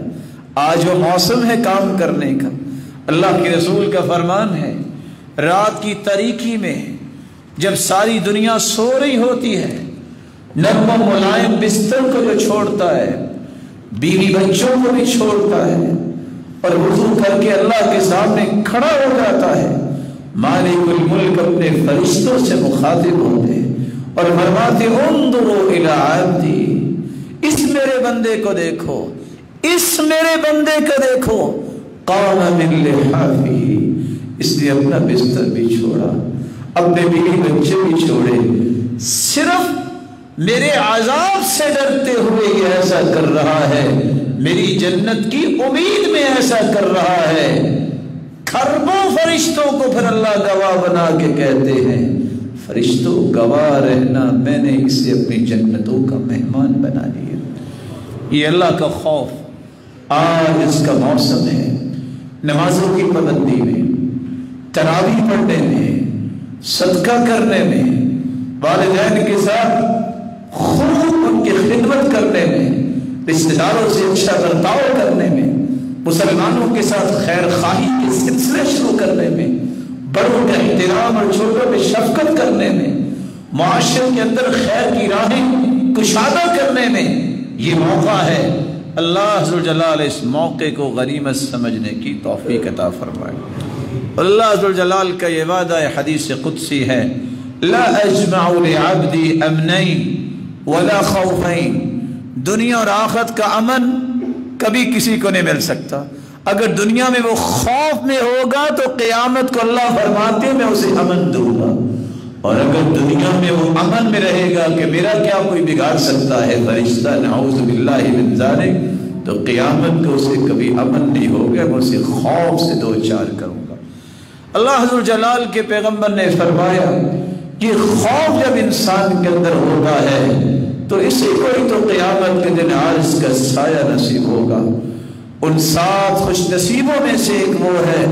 S1: آج وہ موسم ہے کام کرنے کا۔ اللہ کے رسول کا فرمان ہے رات کی تاریکی میں جب ساری دنیا سو رہی ہوتی ہے، نرم و ملائم بستر کو جو چھوڑتا ہے، بیوی بچوں کو بھی چھوڑتا ہے اور وضو کر کے اللہ کے سامنے کھڑا ہو جاتا ہے، مالک الملک اپنے فرشتوں سے مخاطب ہوتے ہیں اور فرماتے انظروا الی عبدی، اس میرے بندے کو دیکھو، اس میرے بندے کو دیکھو، قام من لحافہ، اس نے اپنا بستر بھی چھوڑا، اپنے بیوی بچے بھی چھوڑے، صرف میرے عذاب سے ڈرتے ہوئے یہ ایسا کر رہا ہے، میری جنت کی امید میں ایسا کر رہا ہے۔ کھربوں فرشتوں کو پھر اللہ گواہ بنا کے کہتے ہیں فرشتوں گواہ رہنا، میں نے اسے اپنی جنتوں کا مہمان بنا دیا۔ یہ اللہ کا خوف آج اس کا موسم ہے۔ نمازوں کی پابندی میں، تراویح پڑھنے میں، صدقہ کرنے میں، والدین کے ساتھ خوب ان کی خدمت کرنے میں، رشتہ داروں سے اچھا برتاؤ کرنے میں، مسلمانوں کے ساتھ خیر خواہی کے سلسلے شروع کرنے میں، بڑوں کا احترام اور چھوٹوں پہ شفقت کرنے میں، معاشرے کے اندر خیر کی راہیں کشادہ کرنے میں، یہ موقع ہے۔ اللہ ذوالجلال اس موقع کو غنیمت سمجھنے کی توفیق عطا فرمائے۔ اللہ ذوالجلال کا یہ وعدہ حدیث قدسی ہے لا اجمع لعبدی امنین ولا خوفین، دنیا اور آخرت کا امن کبھی کسی کو نہیں مل سکتا۔ اگر دنیا میں وہ خوف میں ہوگا تو قیامت کو اللہ فرماتے میں اسے امن دوں گا، اور اگر دنیا میں وہ امن میں رہے گا کہ میرا کیا کوئی بگاڑ سکتا ہے فرشتہ، نعوذ باللہ من ذالک، تو قیامت کو اسے کبھی امن نہیں ہوگا، میں اسے خوف سے دو چار کروں گا۔ اللہ حضور جلال کے پیغمبر نے فرمایا کہ خوف جب انسان کے اندر ہوتا ہے تو اسی کو ہی تو قیامت کے دن عرش کا سایہ نصیب ہوگا۔ ان 7 خوش نصیبوں میں سے ایک وہ ہے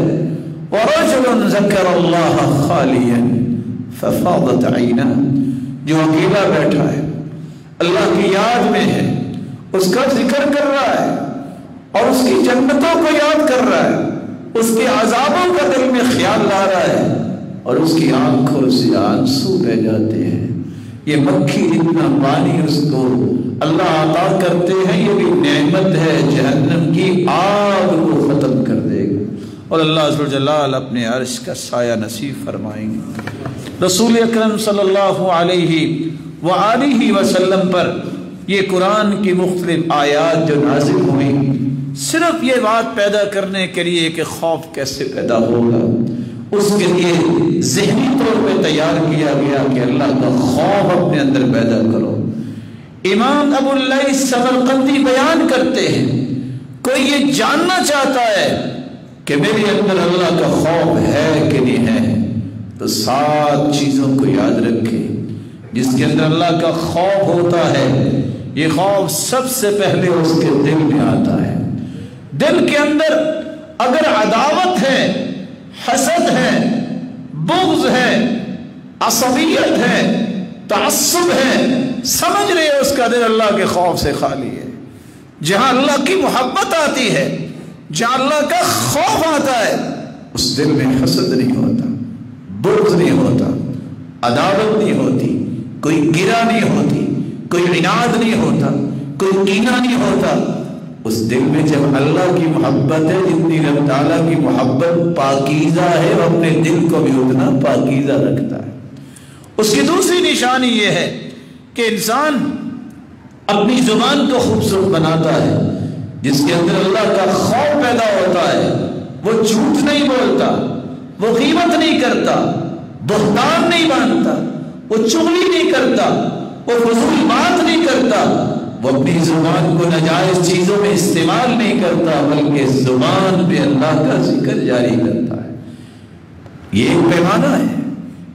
S1: وَرَجُلٌ ذَكَرَ اللَّهَ خَالِيًا فَفَاضَتْ عَيْنَاهُ، جو اکیلا بیٹھا ہے، اللہ کی یاد میں ہے، اس کا ذکر کر رہا ہے اور اس کی جنتوں کو یاد کر رہا ہے، اس کے عذابوں کا دل میں خیال لا رہا ہے اور اس کی آنکھوں سے آنسو بہ جاتے ہیں۔ یہ مکھی جتنا پانی اس کو اللہ عطا کرتے ہیں، یہ بھی نعمت ہے، جہنم کی آگ کو ختم کر دے گا اور اللہ ذوالجلال اپنے عرش کا سایہ نصیب فرمائیں گے۔ رسول اکرم صلی اللہ علیہ وآلہ وسلم پر یہ قرآن کی مختلف آیات جو نازل ہوئی صرف یہ بات پیدا کرنے کے لیے کہ خوف کیسے پیدا ہوگا، اس کے لیے ذہنی طور پہ تیار کیا گیا کہ اللہ کا خوف اپنے اندر پیدا کرو۔ امام ابو اللیث سمرقندی بیان کرتے ہیں کوئی یہ جاننا چاہتا ہے کہ میرے اندر اللہ کا خوف ہے کہ نہیں ہے تو 7 چیزوں کو یاد رکھے جس کے اندر اللہ کا خوف ہوتا ہے۔ یہ خوف سب سے پہلے اس کے دل میں آتا ہے۔ دل کے اندر اگر عداوت ہے، حسد ہے، بغض ہے، عصبیت ہے، تعصب ہے، سمجھ رہے اس کا دل اللہ کے خوف سے خالی ہے۔ جہاں اللہ کی محبت آتی ہے، جہاں اللہ کا خوف آتا ہے، اس دل میں حسد نہیں ہوتا، بغض نہیں ہوتا، عداوت نہیں ہوتی، کوئی گرہ نہیں ہوتی، کوئی عناد نہیں ہوتا، کوئی کینہ نہیں ہوتا۔ اس دل میں جب اللہ کی محبت ہے، جتنی رب تعالیٰ کی محبت پاکیزہ ہے، وہ اپنے دل کو بھی اتنا پاکیزہ رکھتا ہے۔ اس کی دوسری نشانی یہ ہے کہ انسان اپنی زبان کو خوبصورت بناتا ہے، جس کے اندر اللہ کا خوف پیدا ہوتا ہے۔ وہ جھوٹ نہیں بولتا، وہ غیبت نہیں کرتا، بہتان نہیں باندھتا، وہ چغلی نہیں کرتا، وہ فضول بات نہیں کرتا، وہ اپنی زبان کو ناجائز چیزوں میں استعمال نہیں کرتا، بلکہ زبان پہ اللہ کا ذکر جاری کرتا ہے۔ یہ ایک پیمانہ ہے،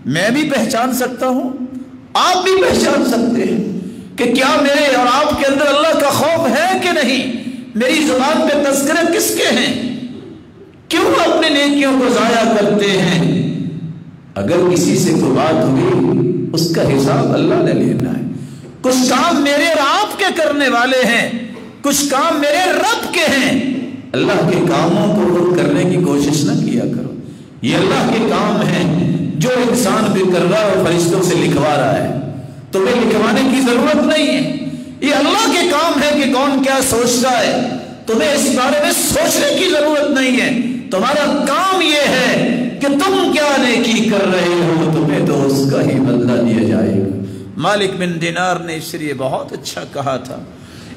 S1: میں بھی پہچان سکتا ہوں آپ بھی پہچان سکتے ہیں کہ کیا میرے اور آپ کے اندر اللہ کا خوف ہے کہ نہیں، میری زبان پہ تذکرے کس کے ہیں، کیوں اپنے نیکیوں کو ضائع کرتے ہیں؟ اگر کسی سے کوئی بات ہوئی اس کا حساب اللہ نے لینا ہے۔ کچھ کام میرے اور آپ کے کرنے والے ہیں، کچھ کام میرے رب کے ہیں۔ اللہ کے کاموں کو خود کرنے کی کوشش نہ کیا کرو، یہ اللہ کے کام ہیں جو انسان بھی کر رہا ہے اور فرشتوں سے لکھوا رہا ہے، تمہیں لکھوانے کی ضرورت نہیں ہے۔ یہ اللہ کے کام ہے کہ کون کیا سوچتا ہے، تمہیں اس بارے میں سوچنے کی ضرورت نہیں ہے۔ تمہارا کام یہ ہے کہ تم کیا نیکی کر رہے ہو، تمہیں تو اس کا ہی بدلہ دیا جائے گا۔ مالک بن دینار نے اس لیے بہت اچھا کہا تھا،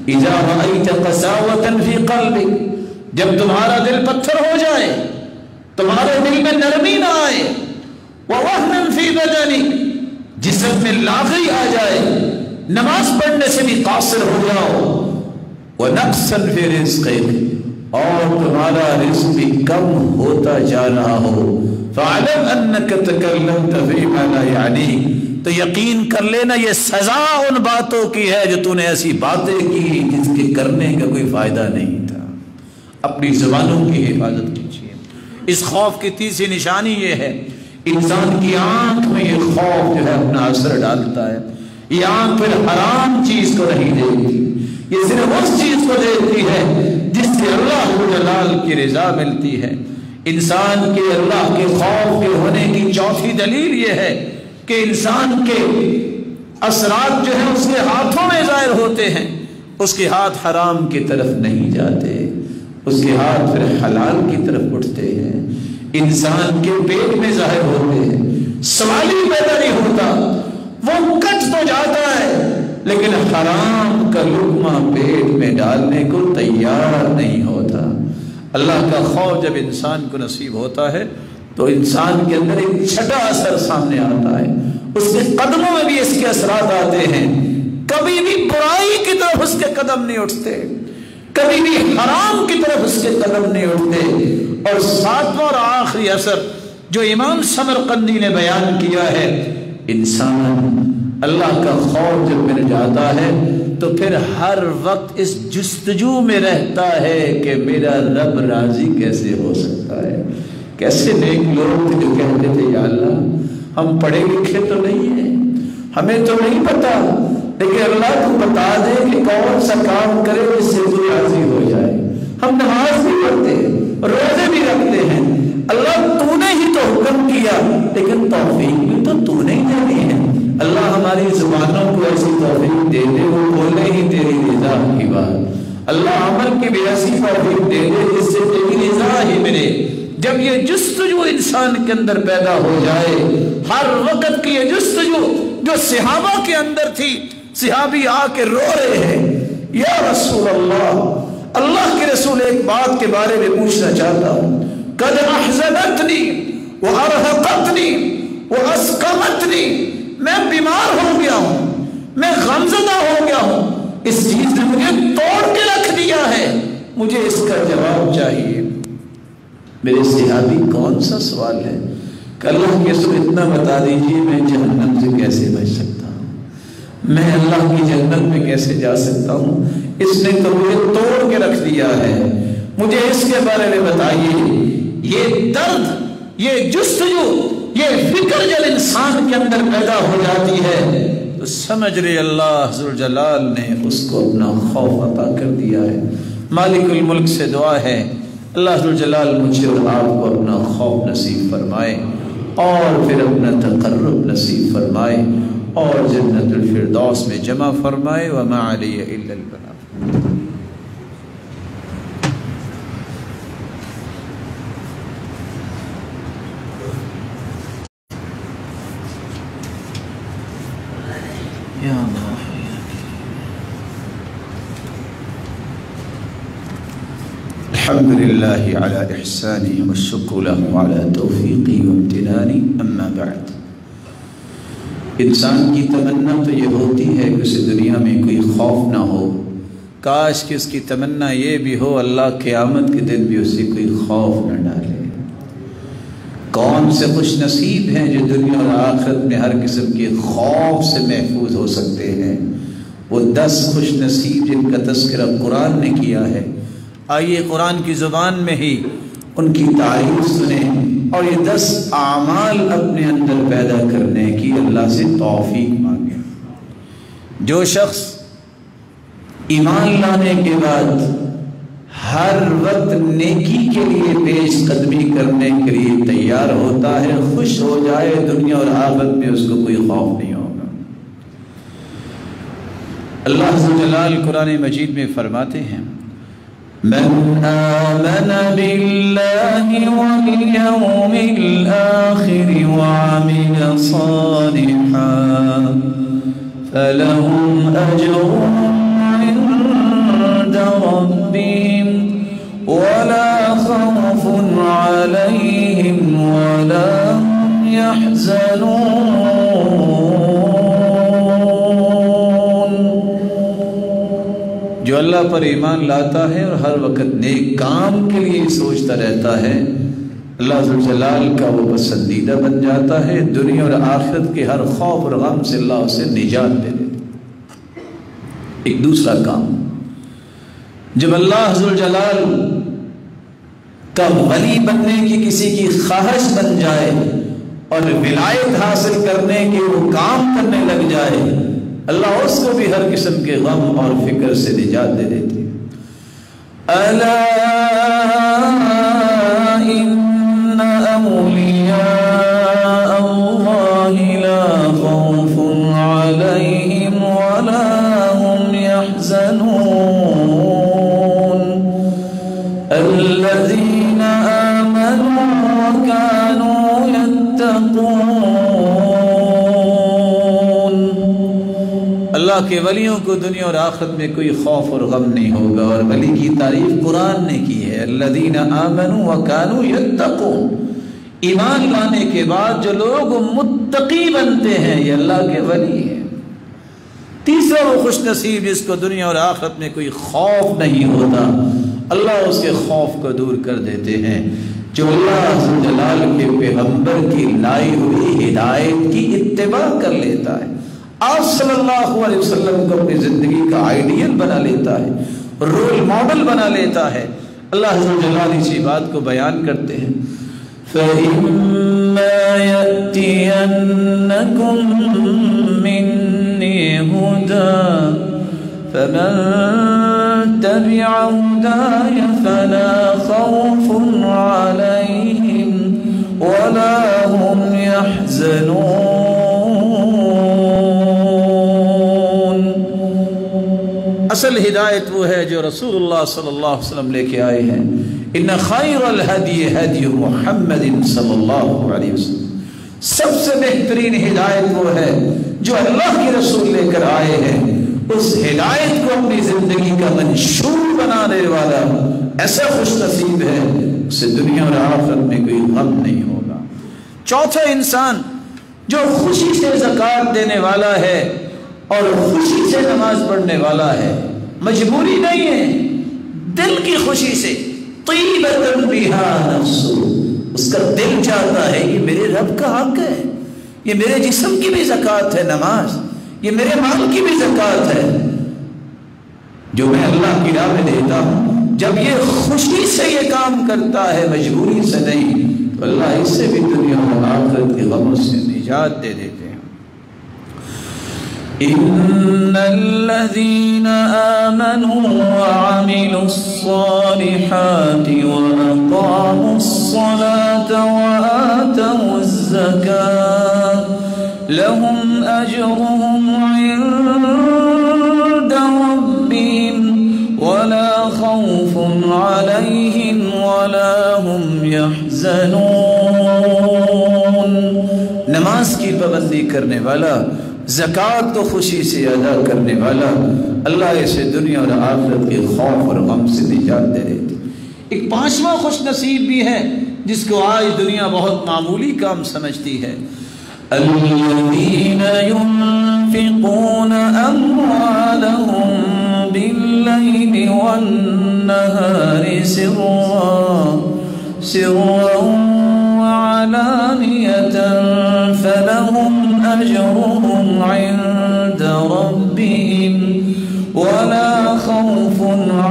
S1: اذا رأیت قساوۃ فی قلبک، جب تمہارا دل پتھر ہو جائے، تمہارے دل میں نرمی نہ آئے، ووہن فی بدنک، جسم میں لاغی آ جائے، نماز پڑھنے سے بھی قاصر ہو جاؤ، ونقصا فی رزقک، اور تمہارا رزق بھی کم ہوتا جا رہا ہو، فعلم انک تکلمت فیما لا یعنیک، تو یقین کر لینا یہ سزا ان باتوں کی ہے جو تو نے ایسی باتیں کی جس کے کرنے کا کوئی فائدہ نہیں تھا۔ اپنی زبانوں کی حفاظت کیجیے۔ اس خوف کی تیسری نشانی یہ ہے، انسان کی آنکھ میں یہ خوف جو ہے اپنا اثر ڈالتا ہے۔ یہ آنکھ پھر حرام چیز کو نہیں دیکھتی، یہ صرف اس چیز کو دیکھتی ہے جس سے اللہ جلال کی رضا ملتی ہے۔ انسان کے اللہ کے خوف کے ہونے کی چوتھی دلیل یہ ہے کہ انسان کے اثرات جو ہیں اس کے ہاتھوں میں ظاہر ہوتے ہیں، اس کے ہاتھ حرام کی طرف نہیں جاتے، اس کے ہاتھ پھر حلال کی طرف اٹھتے ہیں، انسان کے پیٹ میں ظاہر ہوتے ہیں۔ سوال ہی پیدا نہیں ہوتا، وہ کٹ تو جاتا ہے لیکن حرام کا لقمہ پیٹ میں ڈالنے کو تیار نہیں ہوتا۔ اللہ کا خوف جب انسان کو نصیب ہوتا ہے تو انسان کے اندر ایک چھٹا اثر سامنے آتا ہے، اس کے قدموں میں بھی اس کے اثرات آتے ہیں، کبھی بھی برائی کی طرف اس کے قدم نہیں اٹھتے، کبھی بھی حرام کی طرف اس کے قدم نہیں اٹھتے۔ اور ساتواں اور آخری اثر جو امام سمرقندی نے بیان کیا ہے، انسان اللہ کا خوف جب مل جاتا ہے تو پھر ہر وقت اس جستجو میں رہتا ہے کہ میرا رب راضی کیسے ہو سکتا ہے۔ کیسے نیک لوگ تھے جو کہتے تھے یا اللہ ہم پڑھے لکھے تو نہیں ہیں، ہمیں تو نہیں پتا، لیکن اللہ تو بتا دے کہ کون سا کام کرے جس سے تو راضی ہو جائے۔ ہم نماز بھی پڑھتے ہیں، روزے بھی رکھتے ہیں، اللہ تو نے ہی تو حکم کیا، لیکن توفیق بھی تو نے ہی دینی ہے۔ اللہ ہماری زبانوں کو ایسی توفیق دے دے وہ بولے ہی تیری رضا کی بات، اللہ عمل کی بھی ایسی توفیق دے دے جس سے تیری رضا ہی ملے۔ جب یہ جستجو انسان کے اندر پیدا ہو جائے، ہر وقت کی یہ جستجو جو صحابہ کے اندر تھی، صحابی آ کے رو رہے ہیں یا رسول اللہ، اللہ کے رسول ایک بات کے بارے میں پوچھنا چاہتا ہوں، قد احزنتنی وارہقتنی واسقمتنی، میں بیمار ہو گیا ہوں، میں غمزدہ ہو گیا ہوں، اس چیز نے مجھے توڑ کے رکھ دیا ہے، مجھے اس کا جواب چاہیے۔ میرے صحابی کون سا سوال ہے کہ اللہ کے رسول اتنا بتا دیجئے میں جہنم سے کیسے بچ سکتا ہوں، میں اللہ کی جنت میں کیسے جا سکتا ہوں، اس نے تو مجھے توڑ کے رکھ دیا ہے، مجھے اس کے بارے میں بتائیے۔ یہ درد، یہ جستجو، یہ فکر جب انسان کے اندر پیدا ہو جاتی ہے تو سمجھ رہے اللہ ذوالجلال نے اس کو اپنا خوف عطا کر دیا ہے۔ مالک الملک سے دعا ہے اللہ ذوالجلال مجھے اور آپ کو اپنا خوف نصیب فرمائے اور پھر اپنا تقرب نصیب فرمائے اور جنت الفردوس میں جمع فرمائے۔ وما علی الا البلاغ۔ یا اللہ الحمد لله على إحسانه والشكر له على توفيقه وامتنانه اما بعد۔ انسان کی تمنا تو یہ ہوتی ہے کہ اسے دنیا میں کوئی خوف نہ ہو، کاش کہ اس کی تمنا یہ بھی ہو اللہ قیامت کے دن بھی اسے کوئی خوف نہ ڈالے، کون سے خوش نصیب ہیں جو دنیا اور آخرت میں ہر قسم کے خوف سے محفوظ ہو سکتے ہیں؟ وہ 10 خوش نصیب جن کا تذکرہ قرآن نے کیا ہے، آئیے قرآن کی زبان میں ہی ان کی تعریف سنیں اور یہ 10 اعمال اپنے اندر پیدا کرنے کی اللہ سے توفیق مانگیں۔ جو شخص ایمان لانے کے بعد ہر وقت نیکی کے لیے پیش قدمی کرنے کے لیے تیار ہوتا ہے، خوش ہو جائے، دنیا اور آخرت میں اس کو کوئی خوف نہیں ہوگا۔ اللہ عز و جلال قرآن مجید میں فرماتے ہیں من آمن باللہ والیوم الآخر وعمل صالحا فلهم أجرهم عند ربهم ولا خوف عليهم ولا هم يحزنون۔ جو اللہ پر ایمان لاتا ہے اور ہر وقت نیک کام کے لیے سوچتا رہتا ہے، اللہ ذو جلال کا وہ پسندیدہ بن جاتا ہے، دنیا اور آخرت کے ہر خوف اور غم سے اللہ اسے نجات دے دیتا۔ ایک دوسرا کام، جب اللہ ذو جلال کا ولی بننے کی کسی کی خواہش بن جائے اور ولایت حاصل کرنے کے وہ کام کرنے لگ جائے، اللہ اس کو بھی ہر قسم کے غم اور فکر سے نجات دے دیتی ہے۔ الا ان اولیاء اللہ لا خوف علیہم ولا هم يحزنون الذین آمنوا وكانوا يتقون۔ اللہ کے ولیوں کو دنیا اور آخرت میں کوئی خوف اور غم نہیں ہوگا، اور ولی کی تعریف قرآن نے کی ہے، الذین آمنوا وکانوا یتقون۔ ایمان لانے کے بعد جو لوگ متقی بنتے ہیں یہ اللہ کے ولی ہیں۔ تیسرا وہ خوش نصیب جس کو دنیا اور آخرت میں کوئی خوف نہیں ہوتا، اللہ اس کے خوف کو دور کر دیتے ہیں، جو اللہ عز و جلال کے پیغمبر کی لائی ہوئی ہدایت کی اتباع کر لیتا ہے، آپ صلی اللہ علیہ وسلم کو اپنی زندگی کا آئیڈیل بنا لیتا ہے، رول ماڈل بنا لیتا ہے۔ اللہ عز و جلال اسی بات کو بیان کرتے ہیں فَإِمَّا يَأْتِيَنَّكُم مِّنِّي هُدًى فَمَن تَبِعَ هُدَايَ فَلَا خَوْفٌ عَلَيْهِمْ وَلَا هُمْ يَحْزَنُونَ۔ اصل ہدایت وہ ہے جو رسول اللہ صلی اللہ علیہ وسلم لے کے آئے ہیں۔ ان خیر الہدی ہدی محمد صلی اللہ علیہ وسلم، سب سے بہترین ہدایت وہ ہے جو اللہ کے رسول لے کر آئے ہیں، اس ہدایت کو اپنی زندگی کا منشور بنانے والا ایسا خوش نصیب ہے اسے دنیا اور آخرت میں کوئی غم نہیں ہوگا۔ چوتھا انسان جو خوشی سے زکوٰۃ دینے والا ہے اور خوشی سے نماز پڑھنے والا ہے، مجبوری نہیں ہے، دل کی خوشی سے، طیبۃ بہا نفس، اس کا دل چاہتا ہے یہ میرے رب کا حق ہے، یہ میرے جسم کی بھی زکوٰۃ ہے نماز، یہ میرے مال کی بھی زکوٰۃ ہے جو میں اللہ کی راہ میں دیتا ہوں۔ جب یہ خوشی سے یہ کام کرتا ہے، مجبوری سے نہیں، تو اللہ اس سے بھی دنیا اور آخرت کے غموں سے نجات دے دیتے ہیں۔ ان الذين آمنوا وعملوا الصالحات واقاموا الصلاة وآتوا الزكاة لهم اجرهم عند ربهم ولا خوف عليهم ولا هم يحزنون۔ نماز کی پابندی کرنے والا، زکوٰۃ کو خوشی سے ادا کرنے والا، اللہ اسے دنیا اور آخرت کے خوف اور غم سے نجات دے دیتے۔ ایک پانچواں خوش نصیب بھی ہے جس کو آج دنیا بہت معمولی کام سمجھتی ہے، الذین ينفقون اموالهم باللیل والنہار سرا وعلانیۃ علانية فلهم أجرهم عند ربهم ولا خوف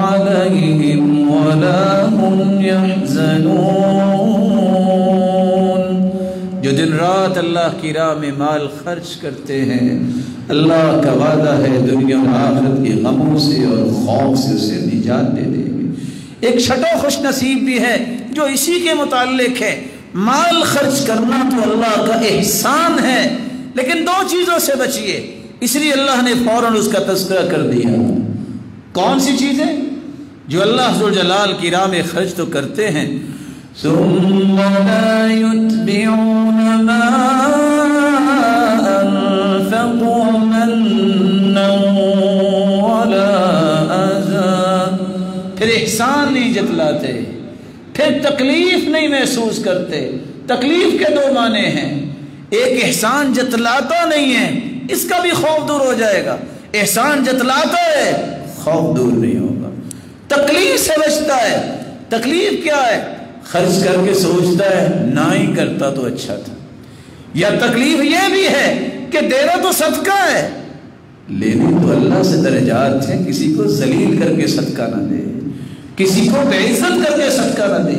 S1: عليهم ولا هم يحزنون. جو دن رات اللہ کی راہ میں مال خرچ کرتے ہیں، اللہ کا وعدہ ہے دنیا اور آخرت کے غموں سے اور خوف سے اسے نجات دے دیں گے. ایک چھٹا خوش نصیب بھی ہے جو اسی کے متعلق ہے. مال خرچ کرنا تو اللہ کا احسان ہے، لیکن دو چیزوں سے بچیے، اس لیے اللہ نے فوراً اس کا تذکرہ کر دیا. کون سی چیزیں؟ جو اللہ ذوالجلال کی راہ میں خرچ تو کرتے ہیں، ثم لا يتبعون ما انفقوا منا ولا اذى، پھر احسان نہیں جتلاتے، پھر تکلیف نہیں محسوس کرتے. تکلیف کے دو معنی ہیں، ایک احسان جتلاتا نہیں ہے، اس کا بھی خوف دور ہو جائے گا. احسان جتلاتا ہے، خوف دور نہیں ہوگا. تکلیف سے بچتا ہے. تکلیف کیا ہے؟ خرچ کر کے سوچتا ہے نہ ہی کرتا تو اچھا تھا. یا تکلیف یہ بھی ہے کہ دینا تو صدقہ ہے، لینے تو اللہ سے درجات ہیں. کسی کو ذلیل کر کے صدقہ نہ دے، کسی کو بے عزت کر کے صدقہ نہ دے،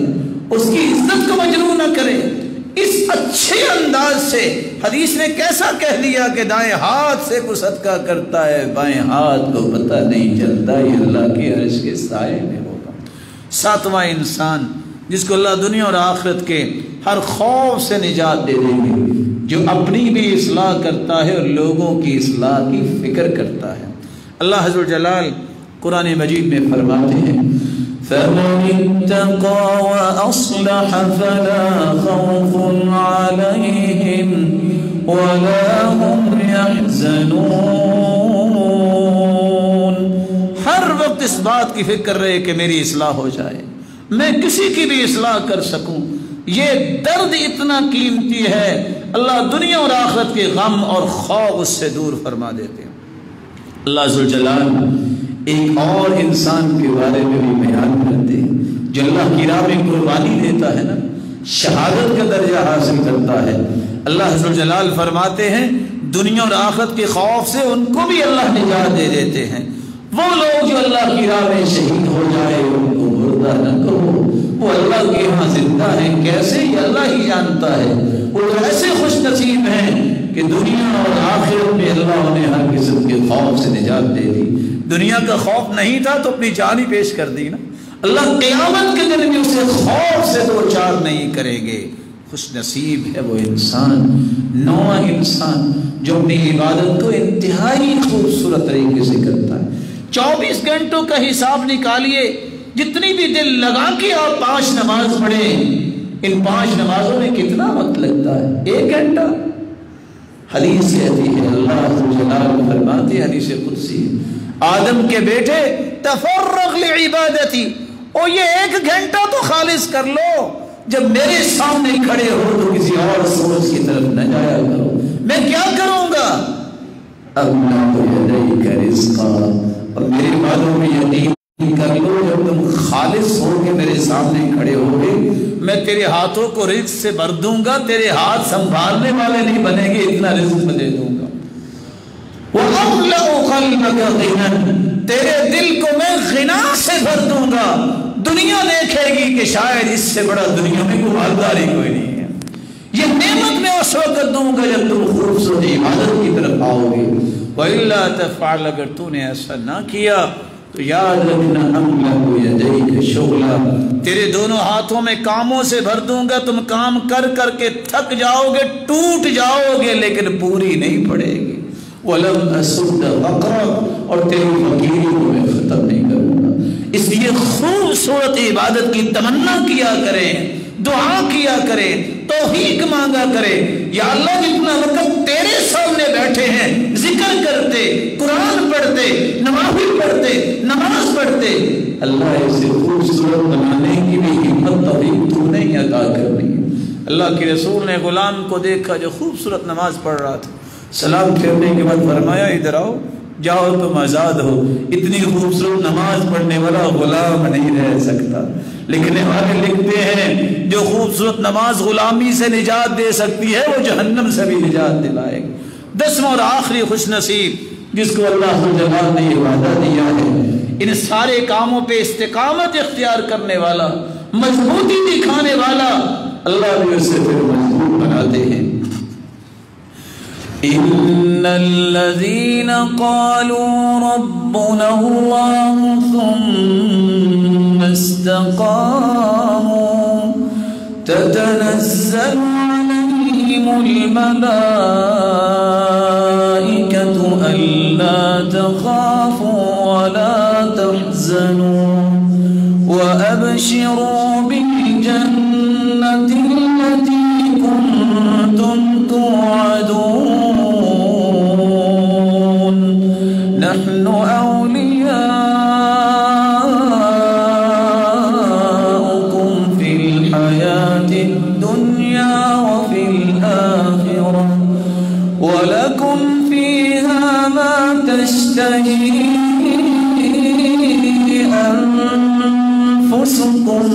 S1: اس کی عزت کو مجروح نہ کرے. اس اچھے انداز سے حدیث نے کیسا کہہ دیا کہ دائیں ہاتھ سے کوئی صدقہ کرتا ہے، بائیں ہاتھ کو پتہ نہیں چلتا، یہ اللہ کے عرش کے سائے میں ہوگا. ساتواں انسان جس کو اللہ دنیا اور آخرت کے ہر خوف سے نجات دے دیں گے، جو اپنی بھی اصلاح کرتا ہے اور لوگوں کی اصلاح کی فکر کرتا ہے. اللہ عز و جلال قرآن مجید میں فرماتے ہیں فَمَنِ اتَّقَى وَأَصْلَحَ فَلَا خَوْفٌ عَلَيْهِمْ وَلَا هُمْ يَحْزَنُونَ. ہر وقت اس بات کی فکر رہے کہ میری اصلاح ہو جائے، میں کسی کی بھی اصلاح کر سکوں. یہ درد اتنا قیمتی ہے، اللہ دنیا اور آخرت کے غم اور خوف اس سے دور فرما دیتے ہیں. اللہ ذوالجلال ایک اور انسان کے بارے میں بھی بیان کرتے ہیں جو اللہ کی راہ میں قربانی دیتا ہے نا، شہادت کا درجہ حاصل کرتا ہے. اللہ ذوالجلال فرماتے ہیں دنیا اور آخرت کے خوف سے ان کو بھی اللہ نجات دے دیتے ہیں. وہ لوگ جو اللہ کی راہ میں شہید ہو جائے ان کو مردہ نہ کرو، وہ اللہ کے یہاں زندہ ہیں. کیسے؟ یہ اللہ ہی جانتا ہے. وہ ایسے خوش نصیب ہیں کہ دنیا اور آخرت میں اللہ انہیں ہر قسم کے خوف سے نجات دے دی. دنیا کا خوف نہیں تھا تو اپنی جان ہی پیش کر دی نا. اللہ قیامت کے دن بھی اسے خوف سے دو چار نہیں کریں گے. خوش نصیب ہے وہ انسان، نواں انسان جو اپنی عبادت کو انتہائی خوبصورت طریقے سے کرتا ہے. 24 گھنٹوں کا حساب نکالیے، جتنی بھی دل لگا کے آپ 5 نماز پڑھیں، ان 5 نمازوں میں کتنا وقت لگتا ہے؟ 1 گھنٹہ. حدیث کہتی ہے، اللہ جلال فرماتے ہیں حدیث قدسی، آدم کے بیٹے تفرغ لعبادتی، اور یہ 1 گھنٹہ تو خالص کر لو، جب میرے سامنے کھڑے ہو تو کسی اور سورج کی طرف نہ جایا کرو. میں کیا کروں گا؟ املأ یدیک رزقا، اور میرے باتوں میں یقین کر لو جب تم خالص ہو کے میرے سامنے کھڑے ہوگے میں تیرے ہاتھوں کو رزق سے بھر دوں گا. تیرے ہاتھ سنبھالنے والے نہیں بنیں گے، اتنا رزق میں دے دوں گا. وَأَمْلَأُ قَلْبَكَ غِنًى، تیرے دل کو میں غنا سے بھر دوں گا. دنیا دیکھے گی کہ شاید اس سے بڑا دنیا میں کوئی مالداری کوئی نہیں ہے. یہ نعمت میں اس وقت دوں گا جب تم خوبصورت عبادت کی طرف آؤ گے. وَإِلَّا تَفْعَلْ، اگر تو نے ایسا نہ کیا تو یاد رکھنا أَمْلَأُ يَدَيْكَ شُغْلًا، تیرے دونوں ہاتھوں میں کاموں سے بھر دوں گا. تم کام کر کر کے تھک جاؤ گے، ٹوٹ جاؤ گے، لیکن پوری نہیں پڑے گی. وَلَمْ أَسُدَّ فَقْرًا، اور تیری فقیری کو میں ختم نہیں کروں گا. اس لیے خوبصورت عبادت کی تمنا کیا کریں، دعا کیا کریں، توفیق مانگا کریں. یا اللہ جتنا وقت تیرے سامنے بیٹھے ہیں ذکر کرتے، قرآن پڑھتے، نوافل پڑھتے، نماز پڑھتے، اللہ اسے خوبصورت بنانے کی بھی ہمت توفیق تو نہیں عطا کرنی. اللہ کے رسول نے غلام کو دیکھا جو خوبصورت نماز پڑھ رہا تھا، سلام پھیرنے کے بعد فرمایا ادھر آؤ، جاؤ تم آزاد ہو۔ اتنی خوبصورت نماز پڑھنے والا غلام نہیں رہ سکتا۔ لکھنے والے لکھتے ہیں جو خوبصورت نماز غلامی سے نجات دے سکتی ہے وہ جہنم سے بھی نجات دلائے گی۔ 10واں اور آخری خوش نصیب جس کو اللہ جلال نے یہ وعدہ دیا ہے، ان سارے کاموں پہ استقامت اختیار کرنے والا، مضبوطی دکھانے والا، اللہ بھی اسے پھر مضبوط بناتے ہیں۔
S2: ان الذين قالوا ربنا الله ثم استقاموا تتنزل عليهم الملائكة ألا تخافوا ولا تحزنوا وأبشروا بالجنة التي كنتم توعدون نحن أولياؤكم في الحياة الدنيا وفي الآخرة ولكم فيها ما تشتهي أنفسكم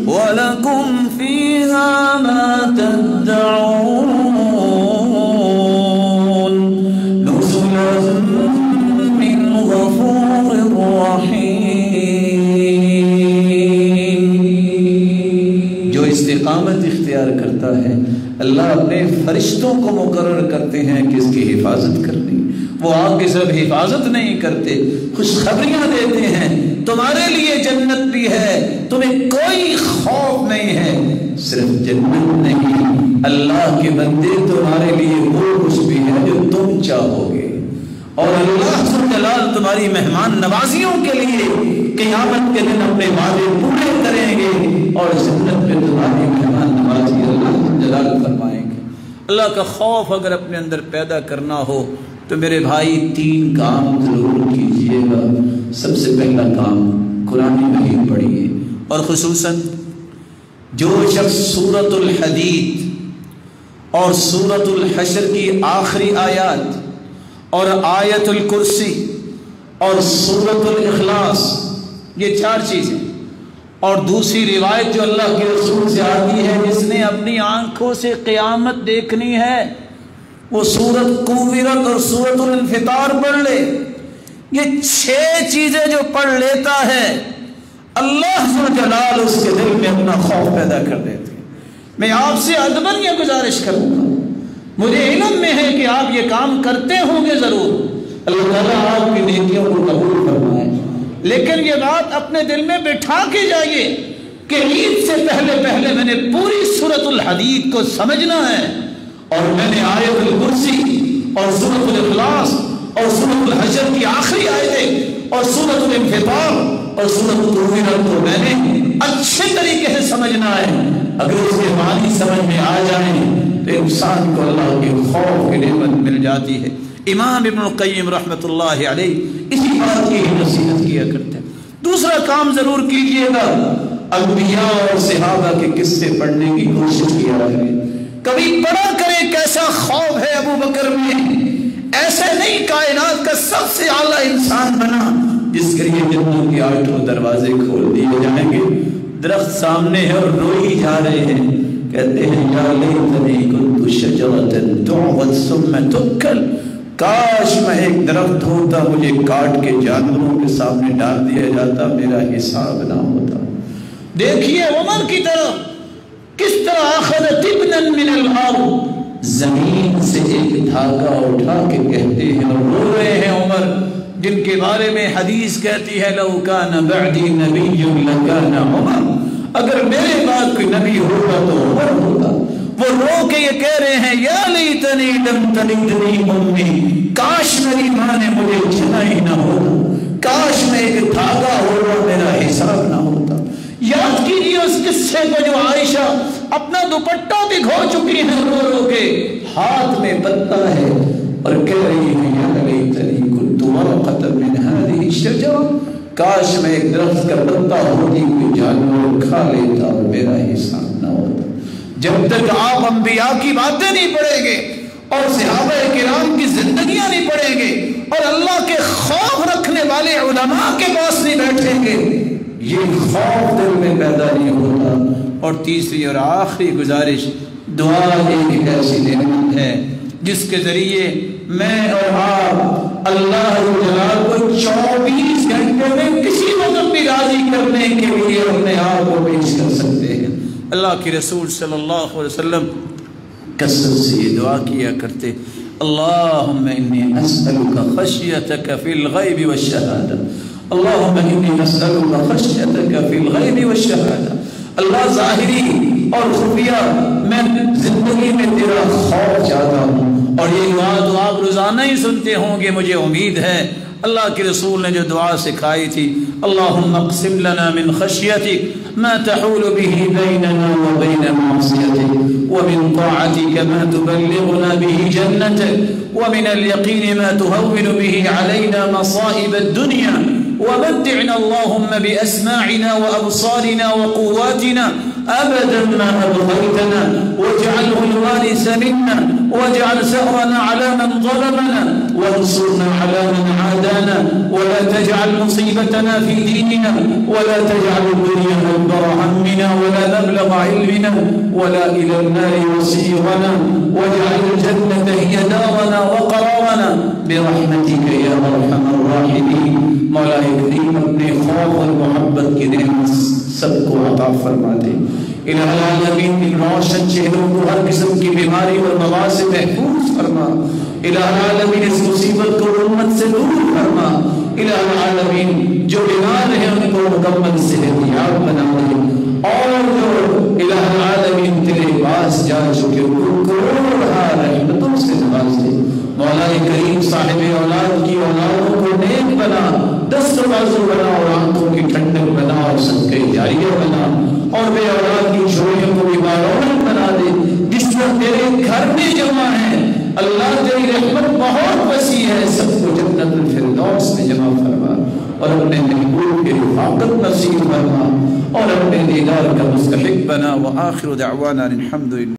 S2: ولكم فيها ما تدعون نزلا من غفور رحيم۔
S1: جو استقامت اختیار کرتا ہے اللہ اپنے فرشتوں کو مقرر کرتے ہیں کہ اس کی حفاظت کرنی۔ وہ آپ کی صرف حفاظت نہیں کرتے، خوشخبریاں دیتے ہیں تمہارے لیے جنت بھی ہے، تمہیں کوئی خوف نہیں ہے۔ صرف جنت نہیں، اللہ کے بندے تمہارے لیے وہ کچھ بھی ہے جو تم چاہو گے، اور اللہ سب جلال تمہاری مہمان نوازیوں کے لیے قیامت کے دن اپنے وعدے پورے کریں گے، اور جنت میں تمہاری مہمان نوازی اللہ سب جلال فرمائیں گے۔ اللہ کا خوف اگر اپنے اندر پیدا کرنا ہو تو میرے بھائی 3 کام ضرور کیجئے گا۔ سب سے پہلا کام قرآن مجید پڑھیے، اور خصوصاً جو شخص سورۃ الحدید اور سورۃ الحشر کی آخری آیات اور آیت الکرسی اور سورۃ الاخلاص، یہ 4 چیزیں، اور دوسری روایت جو اللہ کے رسول سے آتی ہے جس نے اپنی آنکھوں سے قیامت دیکھنی ہے وہ سورۃ کوثر اور سورۃ الانفطار پڑھ لے۔ یہ 6 چیزیں جو پڑھ لیتا ہے اللہ ذو جلال اس کے دل میں اپنا خوف پیدا کر دیتے ہیں۔ میں آپ سے ادباً یہ گزارش کروں گا، مجھے علم میں ہے کہ آپ یہ کام کرتے ہوں گے ضرور، اللہ تعالیٰ آپ کی نیکیوں کو قبول فرمائے، لیکن یہ بات اپنے دل میں بٹھا کے جائیے کہ عید سے پہلے پہلے میں نے پوری سورۃ الحدید کو سمجھنا ہے، اور میں نے آیت الکرسی اور سورۃ الاخلاص اور سورۃ الحشر کی آخری آیتیں اور سورۃ الانفطار اور سورۃ کوثر کو میں نے اچھے طریقے سے سمجھنا ہے۔ اگر اس کے معنی سمجھ میں آ جائیں تو انسان کو اللہ کے خوف کی نعمت مل جاتی ہے۔ امام ابن القیم رحمۃ اللہ علیہ اسی بات کی نصیحت کیا کرتے ہیں۔ دوسرا کام ضرور کیجئے گا، انبیاء اور صحابہ کے قصے پڑھنے کی کوشش کیا کریں۔ کبھی پڑھا کرے کیسا خوف ہے ابو بکر میں، ایسے نہیں کائنات کا سب سے اعلیٰ انسان بنا جس کے لیے جنت کے 8 دروازے کھول دیے جائیں گے۔ درخت سامنے ہے اور روئی جا رہے ہیں، کہتے ہیں یا لیتنی کنت شجرۃ تعض ثم تؤکل، کاش میں ایک درخت ہوتا مجھے کاٹ کے جانوروں کے سامنے ڈال دیا جاتا، میرا حساب نہ ہوتا۔ دیکھیے عمر کی طرف کس طرح اخذت ابنا من الارض، زمین سے ایک دھاگا اٹھا کے کہتے ہیں اور رو رہے ہیں عمر، جن کے بارے میں حدیث کہتی ہے لو کان بعدی نبی لکان عمر، اگر میرے بعد کوئی نبی ہوگا تو عمر ہوگا۔ وہ رو کے یہ کہہ رہے ہیں یا لیتنی لم تلدنی امی، کاش میری ماں نے مجھے جنا ہی نہ ہوتا، کاش میں ایک دھاگا ہوگا میرا حساب نہ ہوتا۔ یاد کیجیے اس قصے کو جو عائشہ اپنا دوپٹہ بھگو چکی ہے رو رو کے، ہاتھ میں پتا ہے اور کہہ رہی ہے یا لیتنی کنت ورقۃ من هذه الشجرہ، کاش میں ایک درخت کا پتا ہوتی کوئی جانور کھا لیتا اور میرا حساب نہ ہوتا۔ جب تک آپ انبیاء کی باتیں نہیں پڑھیں گے اور صحابہ کرام کی زندگیاں نہیں پڑھیں گے اور اللہ کے خوف رکھنے والے علماء کے پاس نہیں بیٹھیں گے یہ خوف دل میں پیدا نہیں ہوتا۔ اور تیسری اور آخری گزارش، دعا ایک ایسی نعمت ہے جس کے ذریعے میں اور آپ اللہ جلال کو 24 گھنٹے میں کسی وقت بھی راضی کرنے کے لیے اپنے آپ کو پیش کر سکتے ہیں۔ اللہ کے رسول صلی اللہ علیہ وسلم کثرت سے یہ دعا کیا کرتے، اللہم انی اسألک خشیتک فی الغیب والشہادہ، اللہم انی اسألک خشیتک فی الغیب والشہادہ۔ اللہ ظاہری اور خفیہ میں زندگی میں تیرا خوف چاہتا ہوں، اور یہ دعا تو آپ روزانہ ہی سنتے ہوں گے مجھے امید ہے۔ اللہ کے رسول نے جو دعا سکھائی تھی، اللہم اقسم لنا من خشیتک ما تحول به بیننا وبین معصیتک ومن طاعتک ما تبلغنا به جنتک ومن الیقین ما تهون به علینا مصائب الدنیا ومتعنا اللهم بأسماعنا وأبصارنا وقواتنا أبدا ما أبغيتنا واجعله الوارث منا واجعل ثأرنا على من ظلمنا وانصرنا على من عادانا ولا تجعل مصيبتنا في ديننا ولا تجعل الدنيا أكبر همنا ولا مبلغ علمنا ولا إلى النار مصيرنا واجعل الجنة هي دارنا وقرارنا برحمتك يا أرحم الراحمين۔ مولا کریم اپنے خوف اور محبت کی نعمت سب کو عطا فرما دے۔ الہ العالمین ان روشن چہروں کو ہر قسم کی بیماری اور بلا سے محفوظ فرما۔ الہ العالمین اس مصیبت کو امت سے دور فرما۔ الہ العالمین جو بیمار ہیں ان کو مکمل صحت یاب بنا دے، اور جو الہ العالمین تیرے پاس جا چکے ان کو کروڑہا رحمتوں سے نواز دے۔ مولا کریم صاحب اولاد کی اولادوں کو نیک بنا، دست بازو بنا، اور آنکھوں کی ٹھنڈک بنا، اور صدقہ جاریہ بنا، اور بے اولاد کی جھولیوں کو بھی بارونق بنا دے۔ جس وقت تیرے گھر میں جمع ہے اللہ تیری رحمت بہت وسیع ہے، سب کو جنت الفردوس میں جمع فرما، اور اپنے محبوب کی رفاقت نصیب فرما، اور اپنے دیدار کا مستحق بنا۔ وآخر دعوانا الحمدللہ۔